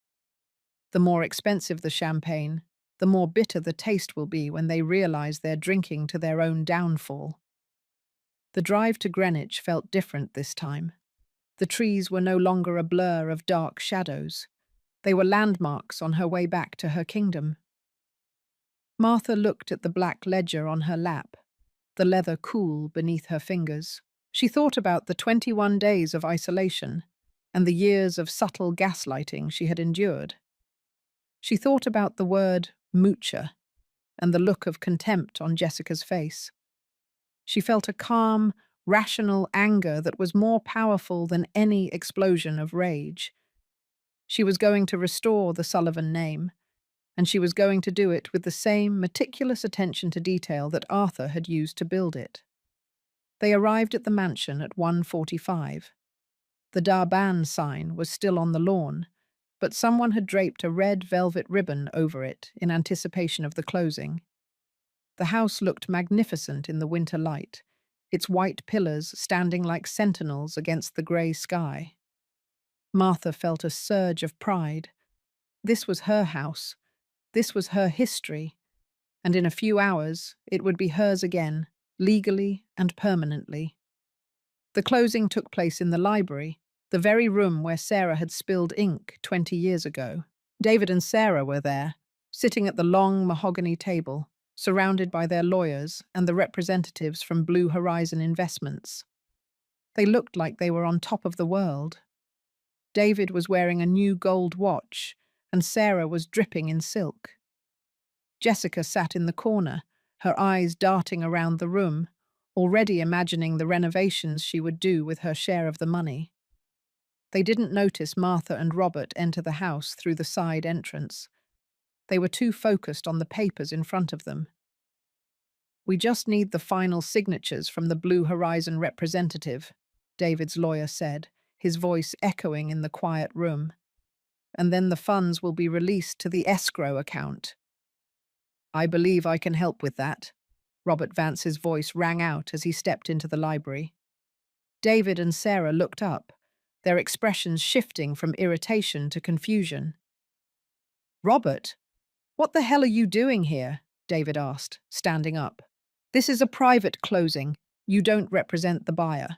[SPEAKER 1] "The more expensive the champagne, the more bitter the taste will be when they realize they're drinking to their own downfall." The drive to Greenwich felt different this time. The trees were no longer a blur of dark shadows. They were landmarks on her way back to her kingdom. Martha looked at the black ledger on her lap, the leather cool beneath her fingers. She thought about the 21 days of isolation and the years of subtle gaslighting she had endured. She thought about the word moocher and the look of contempt on Jessica's face. She felt a calm, rational anger that was more powerful than any explosion of rage. She was going to restore the Sullivan name, and she was going to do it with the same meticulous attention to detail that Arthur had used to build it. They arrived at the mansion at 1:45. The Darban sign was still on the lawn, but someone had draped a red velvet ribbon over it in anticipation of the closing. The house looked magnificent in the winter light, its white pillars standing like sentinels against the grey sky. Martha felt a surge of pride. This was her house. This was her history. And in a few hours, it would be hers again, legally and permanently. The closing took place in the library, the very room where Sarah had spilled ink 20 years ago. David and Sarah were there, sitting at the long mahogany table, surrounded by their lawyers and the representatives from Blue Horizon Investments. They looked like they were on top of the world. David was wearing a new gold watch, and Sarah was dripping in silk. Jessica sat in the corner, her eyes darting around the room, already imagining the renovations she would do with her share of the money. They didn't notice Martha and Robert enter the house through the side entrance. They were too focused on the papers in front of them. "We just need the final signatures from the Blue Horizon representative," David's lawyer said, his voice echoing in the quiet room. "And then the funds will be released to the escrow account." "I believe I can help with that," Robert Vance's voice rang out as he stepped into the library. David and Sarah looked up, their expressions shifting from irritation to confusion. "Robert, what the hell are you doing here?" David asked, standing up. "This is a private closing. You don't represent the buyer."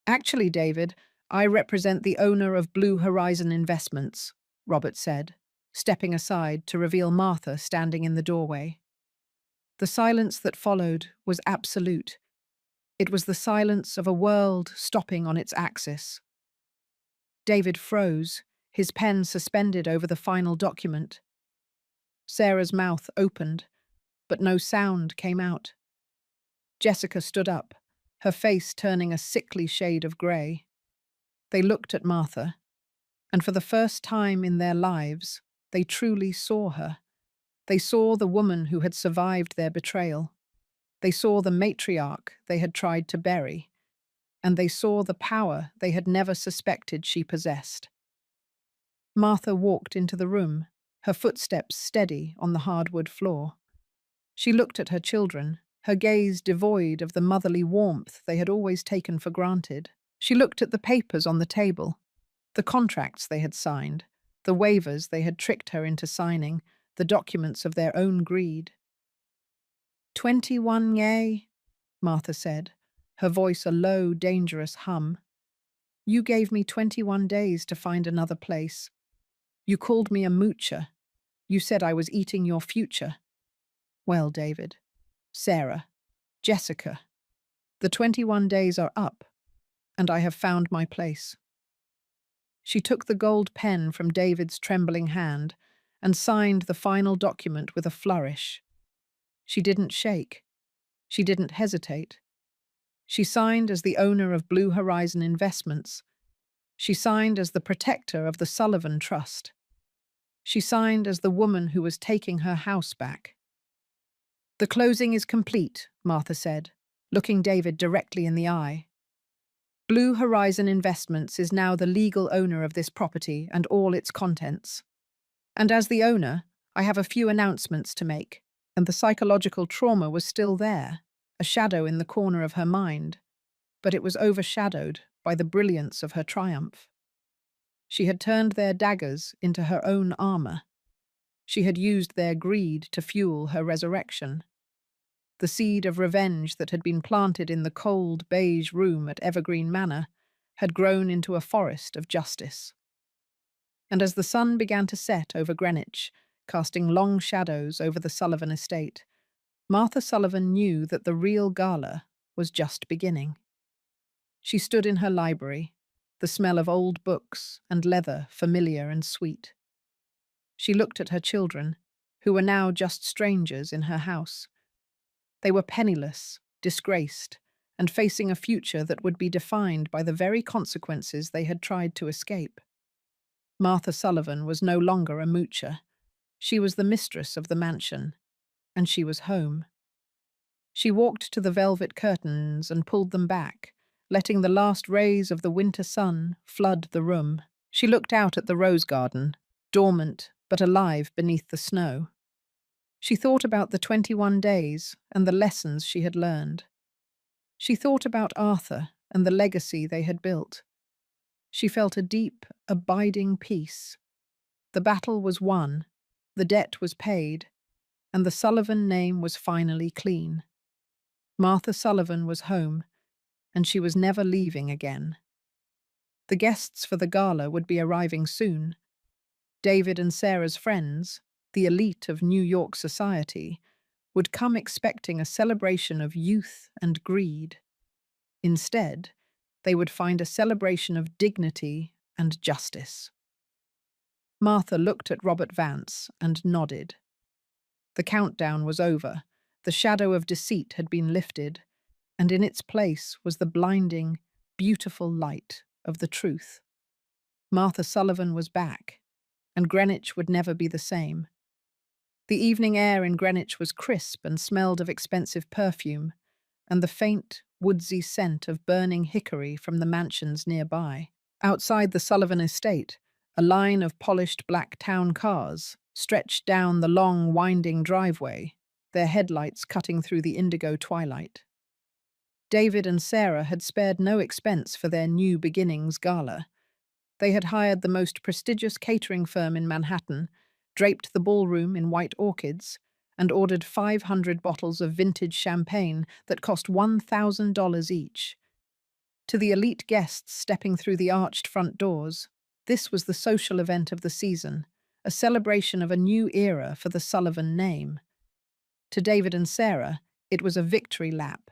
[SPEAKER 1] "Actually, David, I represent the owner of Blue Horizon Investments," Robert said, stepping aside to reveal Martha standing in the doorway. The silence that followed was absolute. It was the silence of a world stopping on its axis. David froze, his pen suspended over the final document. Sarah's mouth opened, but no sound came out. Jessica stood up, her face turning a sickly shade of grey. They looked at Martha, and for the first time in their lives, they truly saw her. They saw the woman who had survived their betrayal. They saw the matriarch they had tried to bury, and they saw the power they had never suspected she possessed. Martha walked into the room, her footsteps steady on the hardwood floor. She looked at her children, her gaze devoid of the motherly warmth they had always taken for granted. She looked at the papers on the table, the contracts they had signed, the waivers they had tricked her into signing, the documents of their own greed. 21 yay, Martha said, her voice a low, dangerous hum. You gave me 21 days to find another place. You called me a moocher. You said I was eating your future. Well, David, Sarah, Jessica, the 21 days are up, and I have found my place. She took the gold pen from David's trembling hand and signed the final document with a flourish. She didn't shake. She didn't hesitate. She signed as the owner of Blue Horizon Investments. She signed as the protector of the Sullivan Trust. She signed as the woman who was taking her house back. The closing is complete, Martha said, looking David directly in the eye. Blue Horizon Investments is now the legal owner of this property and all its contents. And as the owner, I have a few announcements to make, and the psychological trauma was still there, a shadow in the corner of her mind, but it was overshadowed by the brilliance of her triumph. She had turned their daggers into her own armor. She had used their greed to fuel her resurrection. The seed of revenge that had been planted in the cold, beige room at Evergreen Manor had grown into a forest of justice. And as the sun began to set over Greenwich, casting long shadows over the Sullivan estate, Martha Sullivan knew that the real gala was just beginning. She stood in her library, the smell of old books and leather familiar and sweet. She looked at her children, who were now just strangers in her house. They were penniless, disgraced, and facing a future that would be defined by the very consequences they had tried to escape. Martha Sullivan was no longer a moocher. She was the mistress of the mansion, and she was home. She walked to the velvet curtains and pulled them back, letting the last rays of the winter sun flood the room. She looked out at the rose garden, dormant but alive beneath the snow. She thought about the 21 days and the lessons she had learned. She thought about Arthur and the legacy they had built. She felt a deep, abiding peace. The battle was won, the debt was paid, and the Sullivan name was finally clean. Martha Sullivan was home, and she was never leaving again. The guests for the gala would be arriving soon. David and Sarah's friends, the elite of New York society, would come expecting a celebration of youth and greed. Instead, they would find a celebration of dignity and justice. Martha looked at Robert Vance and nodded. The countdown was over, the shadow of deceit had been lifted, and in its place was the blinding, beautiful light of the truth. Martha Sullivan was back, and Greenwich would never be the same. The evening air in Greenwich was crisp and smelled of expensive perfume, and the faint, woodsy scent of burning hickory from the mansions nearby. Outside the Sullivan estate, a line of polished black town cars stretched down the long, winding driveway, their headlights cutting through the indigo twilight. David and Sarah had spared no expense for their New Beginnings gala. They had hired the most prestigious catering firm in Manhattan, draped the ballroom in white orchids, and ordered 500 bottles of vintage champagne that cost $1,000 each. To the elite guests stepping through the arched front doors, this was the social event of the season, a celebration of a new era for the Sullivan name. To David and Sarah, it was a victory lap.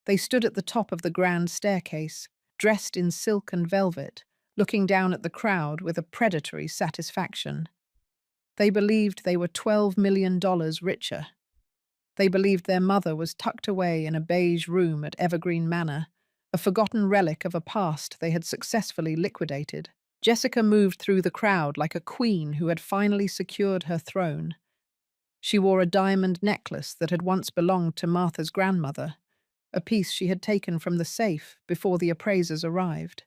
[SPEAKER 1] They stood at the top of the grand staircase, dressed in silk and velvet, looking down at the crowd with a predatory satisfaction. They believed they were $12 million richer. They believed their mother was tucked away in a beige room at Evergreen Manor, a forgotten relic of a past they had successfully liquidated. Jessica moved through the crowd like a queen who had finally secured her throne. She wore a diamond necklace that had once belonged to Martha's grandmother, a piece she had taken from the safe before the appraisers arrived.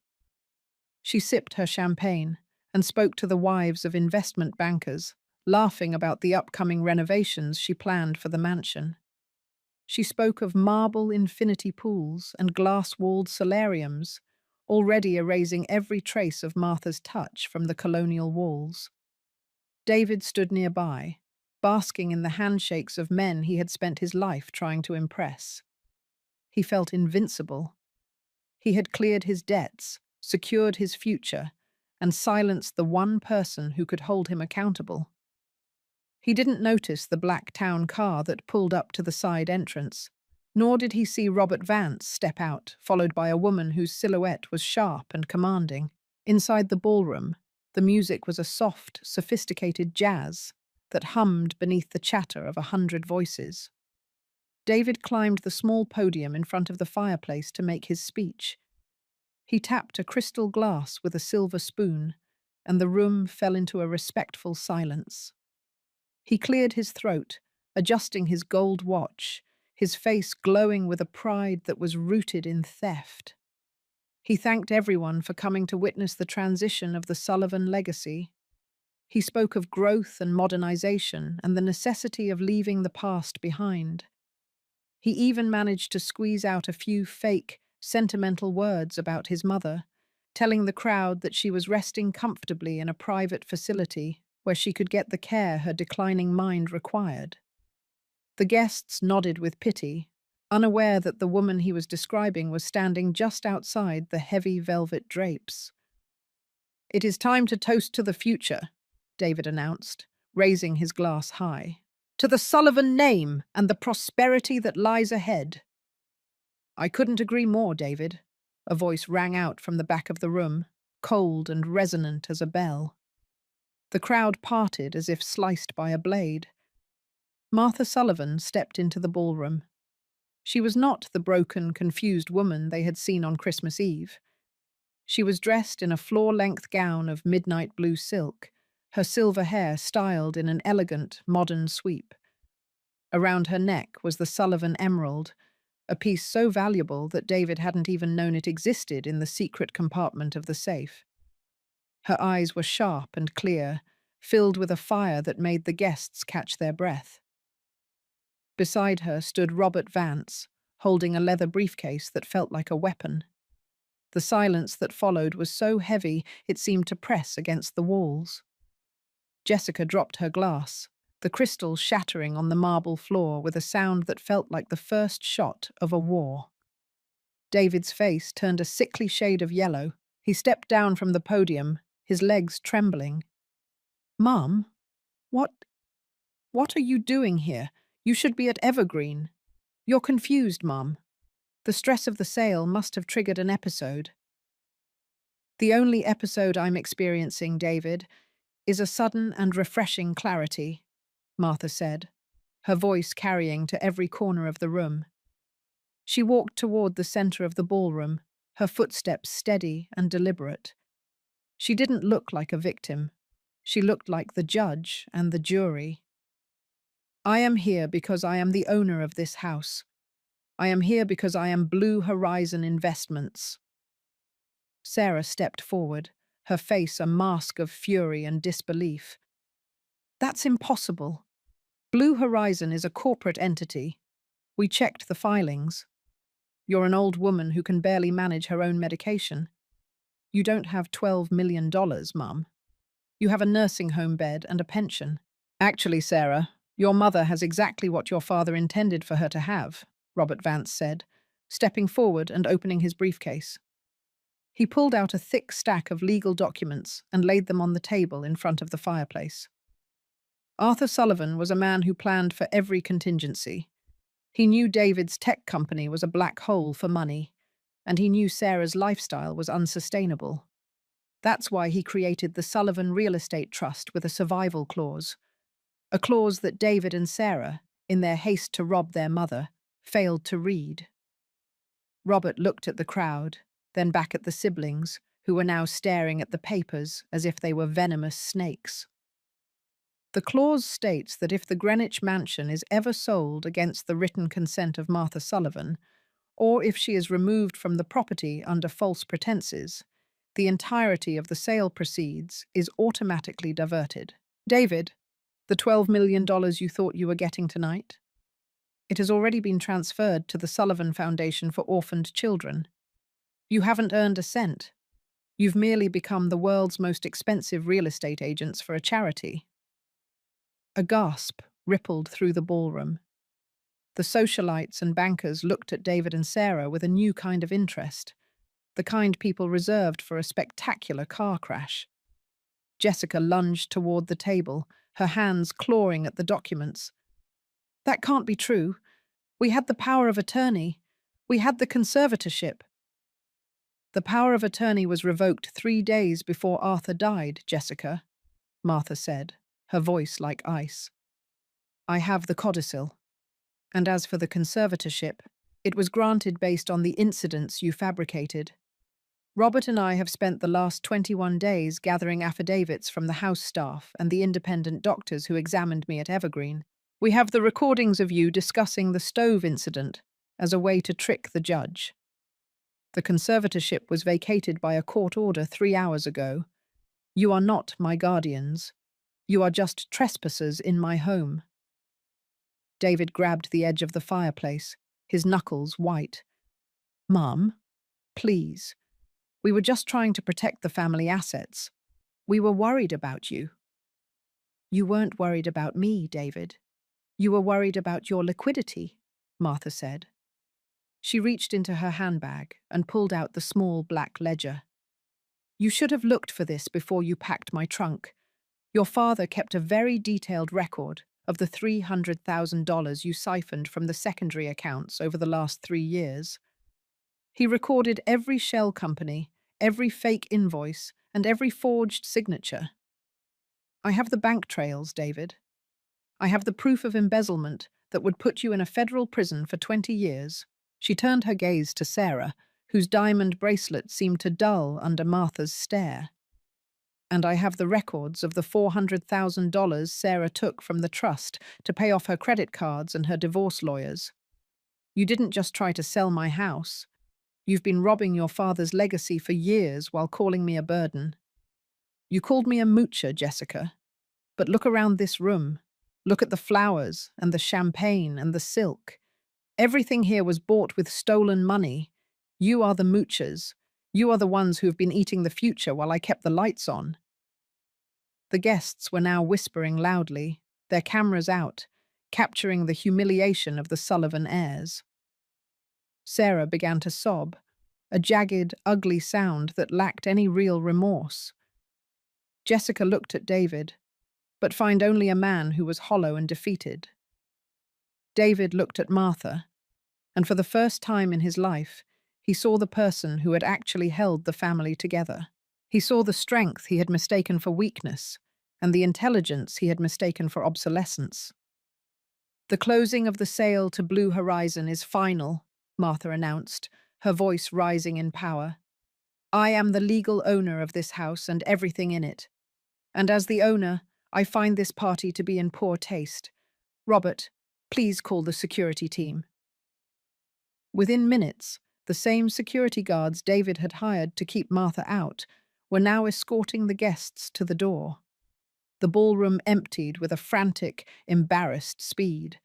[SPEAKER 1] She sipped her champagne and spoke to the wives of investment bankers, laughing about the upcoming renovations she planned for the mansion. She spoke of marble infinity pools and glass-walled solariums, already erasing every trace of Martha's touch from the colonial walls. David stood nearby, basking in the handshakes of men he had spent his life trying to impress. He felt invincible. He had cleared his debts, secured his future, and silenced the one person who could hold him accountable. He didn't notice the black town car that pulled up to the side entrance, nor did he see Robert Vance step out, followed by a woman whose silhouette was sharp and commanding. Inside the ballroom, the music was a soft, sophisticated jazz that hummed beneath the chatter of 100 voices. David climbed the small podium in front of the fireplace to make his speech. He tapped a crystal glass with a silver spoon, and the room fell into a respectful silence. He cleared his throat, adjusting his gold watch, his face glowing with a pride that was rooted in theft. He thanked everyone for coming to witness the transition of the Sullivan legacy. He spoke of growth and modernization and the necessity of leaving the past behind. He even managed to squeeze out a few fake, sentimental words about his mother, telling the crowd that she was resting comfortably in a private facility where she could get the care her declining mind required. The guests nodded with pity, unaware that the woman he was describing was standing just outside the heavy velvet drapes. "It is time to toast to the future," David announced, raising his glass high. "To the Sullivan name and the prosperity that lies ahead." "I couldn't agree more, David," a voice rang out from the back of the room, cold and resonant as a bell. The crowd parted as if sliced by a blade. Martha Sullivan stepped into the ballroom. She was not the broken, confused woman they had seen on Christmas Eve. She was dressed in a floor-length gown of midnight blue silk, her silver hair styled in an elegant, modern sweep. Around her neck was the Sullivan emerald, a piece so valuable that David hadn't even known it existed in the secret compartment of the safe. Her eyes were sharp and clear, filled with a fire that made the guests catch their breath. Beside her stood Robert Vance, holding a leather briefcase that felt like a weapon. The silence that followed was so heavy it seemed to press against the walls. Jessica dropped her glass, the crystals shattering on the marble floor with a sound that felt like the first shot of a war. David's face turned a sickly shade of yellow. He stepped down from the podium, his legs trembling. "Mom, what are you doing here? You should be at Evergreen." "You're confused, Mom. The stress of the sale must have triggered an episode." "The only episode I'm experiencing, David, is a sudden and refreshing clarity," Martha said, her voice carrying to every corner of the room. She walked toward the center of the ballroom, her footsteps steady and deliberate. She didn't look like a victim. She looked like the judge and the jury. "I am here because I am the owner of this house. I am here because I am Blue Horizon Investments." Sarah stepped forward, her face a mask of fury and disbelief. "That's impossible. Blue Horizon is a corporate entity. We checked the filings. You're an old woman who can barely manage her own medication. You don't have $12 million, Mum. You have a nursing home bed and a pension." "Actually, Sarah, your mother has exactly what your father intended for her to have," Robert Vance said, stepping forward and opening his briefcase. He pulled out a thick stack of legal documents and laid them on the table in front of the fireplace. Arthur Sullivan was a man who planned for every contingency. He knew David's tech company was a black hole for money, and he knew Sarah's lifestyle was unsustainable. That's why he created the Sullivan Real Estate Trust with a survival clause, a clause that David and Sarah, in their haste to rob their mother, failed to read. Robert looked at the crowd, then back at the siblings, who were now staring at the papers as if they were venomous snakes. The clause states that if the Greenwich mansion is ever sold against the written consent of Martha Sullivan, or if she is removed from the property under false pretenses, the entirety of the sale proceeds is automatically diverted. David, the $12 million you thought you were getting tonight? It has already been transferred to the Sullivan Foundation for Orphaned Children. You haven't earned a cent. You've merely become the world's most expensive real estate agents for a charity. A gasp rippled through the ballroom. The socialites and bankers looked at David and Sarah with a new kind of interest, the kind people reserved for a spectacular car crash. Jessica lunged toward the table, her hands clawing at the documents. That can't be true. We had the power of attorney. We had the conservatorship. The power of attorney was revoked 3 days before Arthur died, Jessica, Martha said, her voice like ice. I have the codicil. And as for the conservatorship, it was granted based on the incidents you fabricated. Robert and I have spent the last 21 days gathering affidavits from the house staff and the independent doctors who examined me at Evergreen. We have the recordings of you discussing the stove incident as a way to trick the judge. The conservatorship was vacated by a court order 3 hours ago. You are not my guardians. You are just trespassers in my home. David grabbed the edge of the fireplace, his knuckles white. Mum, please. We were just trying to protect the family assets. We were worried about you. You weren't worried about me, David. You were worried about your liquidity, Martha said. She reached into her handbag and pulled out the small black ledger. You should have looked for this before you packed my trunk. Your father kept a very detailed record of the $300,000 you siphoned from the secondary accounts over the last 3 years. He recorded every shell company, every fake invoice, and every forged signature. I have the bank trails, David. I have the proof of embezzlement that would put you in a federal prison for 20 years. She turned her gaze to Sarah, whose diamond bracelet seemed to dull under Martha's stare. And I have the records of the $400,000 Sarah took from the trust to pay off her credit cards and her divorce lawyers. You didn't just try to sell my house. You've been robbing your father's legacy for years while calling me a burden. You called me a moocher, Jessica. But look around this room. Look at the flowers and the champagne and the silk. Everything here was bought with stolen money. You are the moochers. You are the ones who have been eating the future while I kept the lights on. The guests were now whispering loudly, their cameras out, capturing the humiliation of the Sullivan heirs. Sarah began to sob, a jagged, ugly sound that lacked any real remorse. Jessica looked at David, but found only a man who was hollow and defeated. David looked at Martha, and for the first time in his life, he saw the person who had actually held the family together. He saw the strength he had mistaken for weakness, and the intelligence he had mistaken for obsolescence. The closing of the sale to Blue Horizon is final, Martha announced, her voice rising in power. I am the legal owner of this house and everything in it. And as the owner, I find this party to be in poor taste. Robert, please call the security team. Within minutes, the same security guards David had hired to keep Martha out were now escorting the guests to the door. The ballroom emptied with a frantic, embarrassed speed,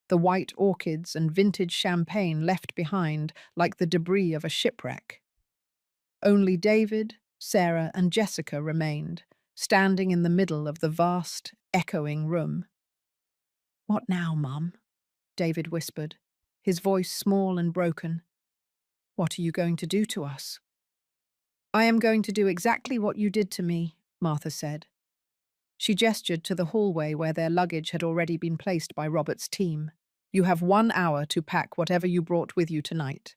[SPEAKER 1] the white orchids and vintage champagne left behind like the debris of a shipwreck. Only David, Sarah, and Jessica remained, standing in the middle of the vast, echoing room. What now, Mum? David whispered, his voice small and broken. What are you going to do to us? I am going to do exactly what you did to me, Martha said. She gestured to the hallway where their luggage had already been placed by Robert's team. You have 1 hour to pack whatever you brought with you tonight.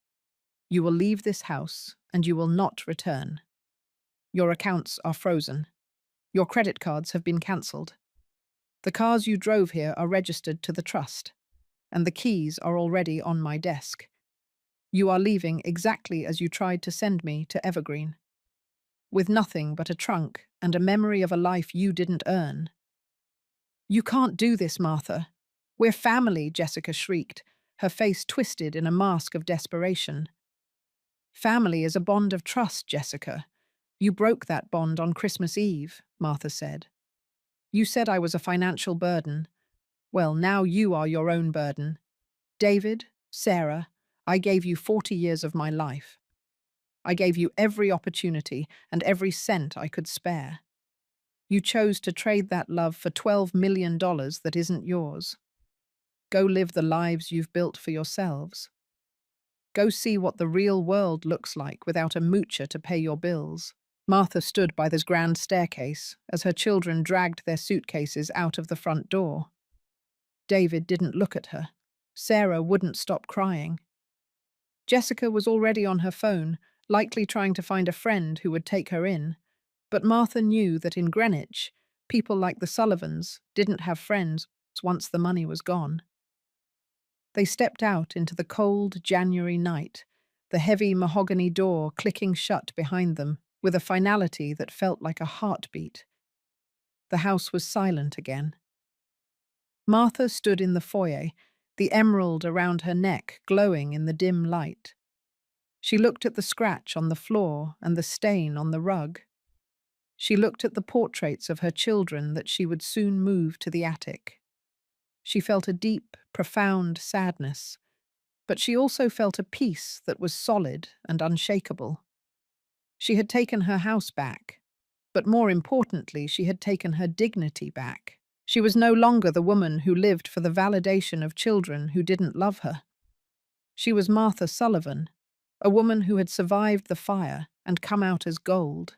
[SPEAKER 1] You will leave this house, and you will not return. Your accounts are frozen. Your credit cards have been cancelled. The cars you drove here are registered to the trust, and the keys are already on my desk. You are leaving exactly as you tried to send me to Evergreen, with nothing but a trunk and a memory of a life you didn't earn. You can't do this, Martha. We're family, Jessica shrieked, her face twisted in a mask of desperation. Family is a bond of trust, Jessica. You broke that bond on Christmas Eve, Martha said. You said I was a financial burden. Well, now you are your own burden. David, Sarah, I gave you 40 years of my life. I gave you every opportunity and every cent I could spare. You chose to trade that love for $12 million that isn't yours. Go live the lives you've built for yourselves. Go see what the real world looks like without a moocher to pay your bills. Martha stood by this grand staircase as her children dragged their suitcases out of the front door. David didn't look at her. Sarah wouldn't stop crying. Jessica was already on her phone, likely trying to find a friend who would take her in. But Martha knew that in Greenwich, people like the Sullivans didn't have friends once the money was gone. They stepped out into the cold January night, the heavy mahogany door clicking shut behind them with a finality that felt like a heartbeat. The house was silent again. Martha stood in the foyer, the emerald around her neck glowing in the dim light. She looked at the scratch on the floor and the stain on the rug. She looked at the portraits of her children that she would soon move to the attic. She felt a deep, profound sadness, but she also felt a peace that was solid and unshakable. She had taken her house back, but more importantly, she had taken her dignity back. She was no longer the woman who lived for the validation of children who didn't love her. She was Martha Sullivan, a woman who had survived the fire and come out as gold.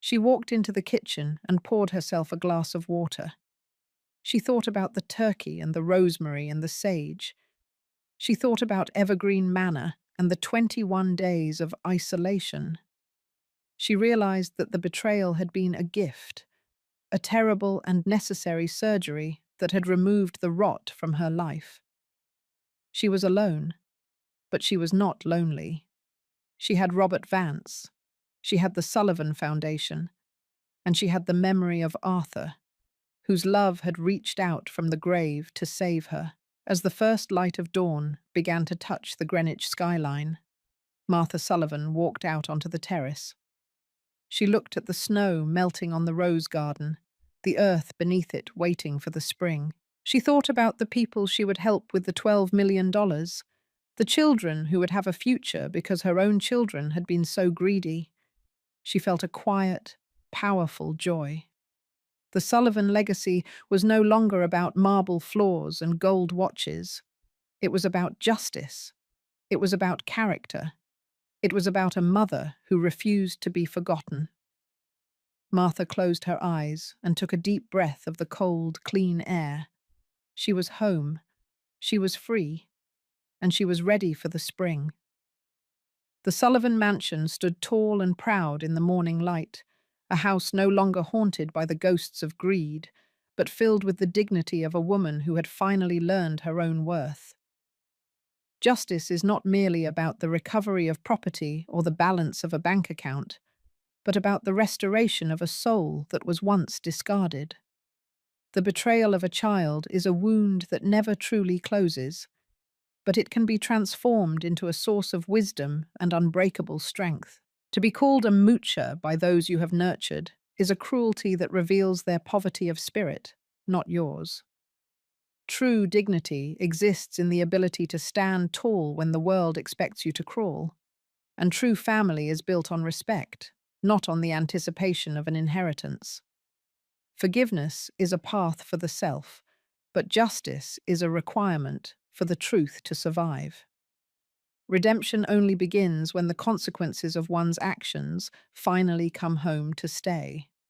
[SPEAKER 1] She walked into the kitchen and poured herself a glass of water. She thought about the turkey and the rosemary and the sage. She thought about Evergreen Manor and the 21 days of isolation. She realized that the betrayal had been a gift, a terrible and necessary surgery that had removed the rot from her life. She was alone, but she was not lonely. She had Robert Vance, she had the Sullivan Foundation, and she had the memory of Arthur, whose love had reached out from the grave to save her. As the first light of dawn began to touch the Greenwich skyline, Martha Sullivan walked out onto the terrace. She looked at the snow melting on the rose garden, the earth beneath it waiting for the spring. She thought about the people she would help with the $12 million, the children who would have a future because her own children had been so greedy. She felt a quiet, powerful joy. The Sullivan legacy was no longer about marble floors and gold watches. It was about justice. It was about character. It was about a mother who refused to be forgotten. Martha closed her eyes and took a deep breath of the cold, clean air. She was home. She was free. And she was ready for the spring. The Sullivan mansion stood tall and proud in the morning light, a house no longer haunted by the ghosts of greed, but filled with the dignity of a woman who had finally learned her own worth. Justice is not merely about the recovery of property or the balance of a bank account, but about the restoration of a soul that was once discarded. The betrayal of a child is a wound that never truly closes, but it can be transformed into a source of wisdom and unbreakable strength. To be called a moocher by those you have nurtured is a cruelty that reveals their poverty of spirit, not yours. True dignity exists in the ability to stand tall when the world expects you to crawl, and true family is built on respect, not on the anticipation of an inheritance. Forgiveness is a path for the self, but justice is a requirement for the truth to survive. Redemption only begins when the consequences of one's actions finally come home to stay.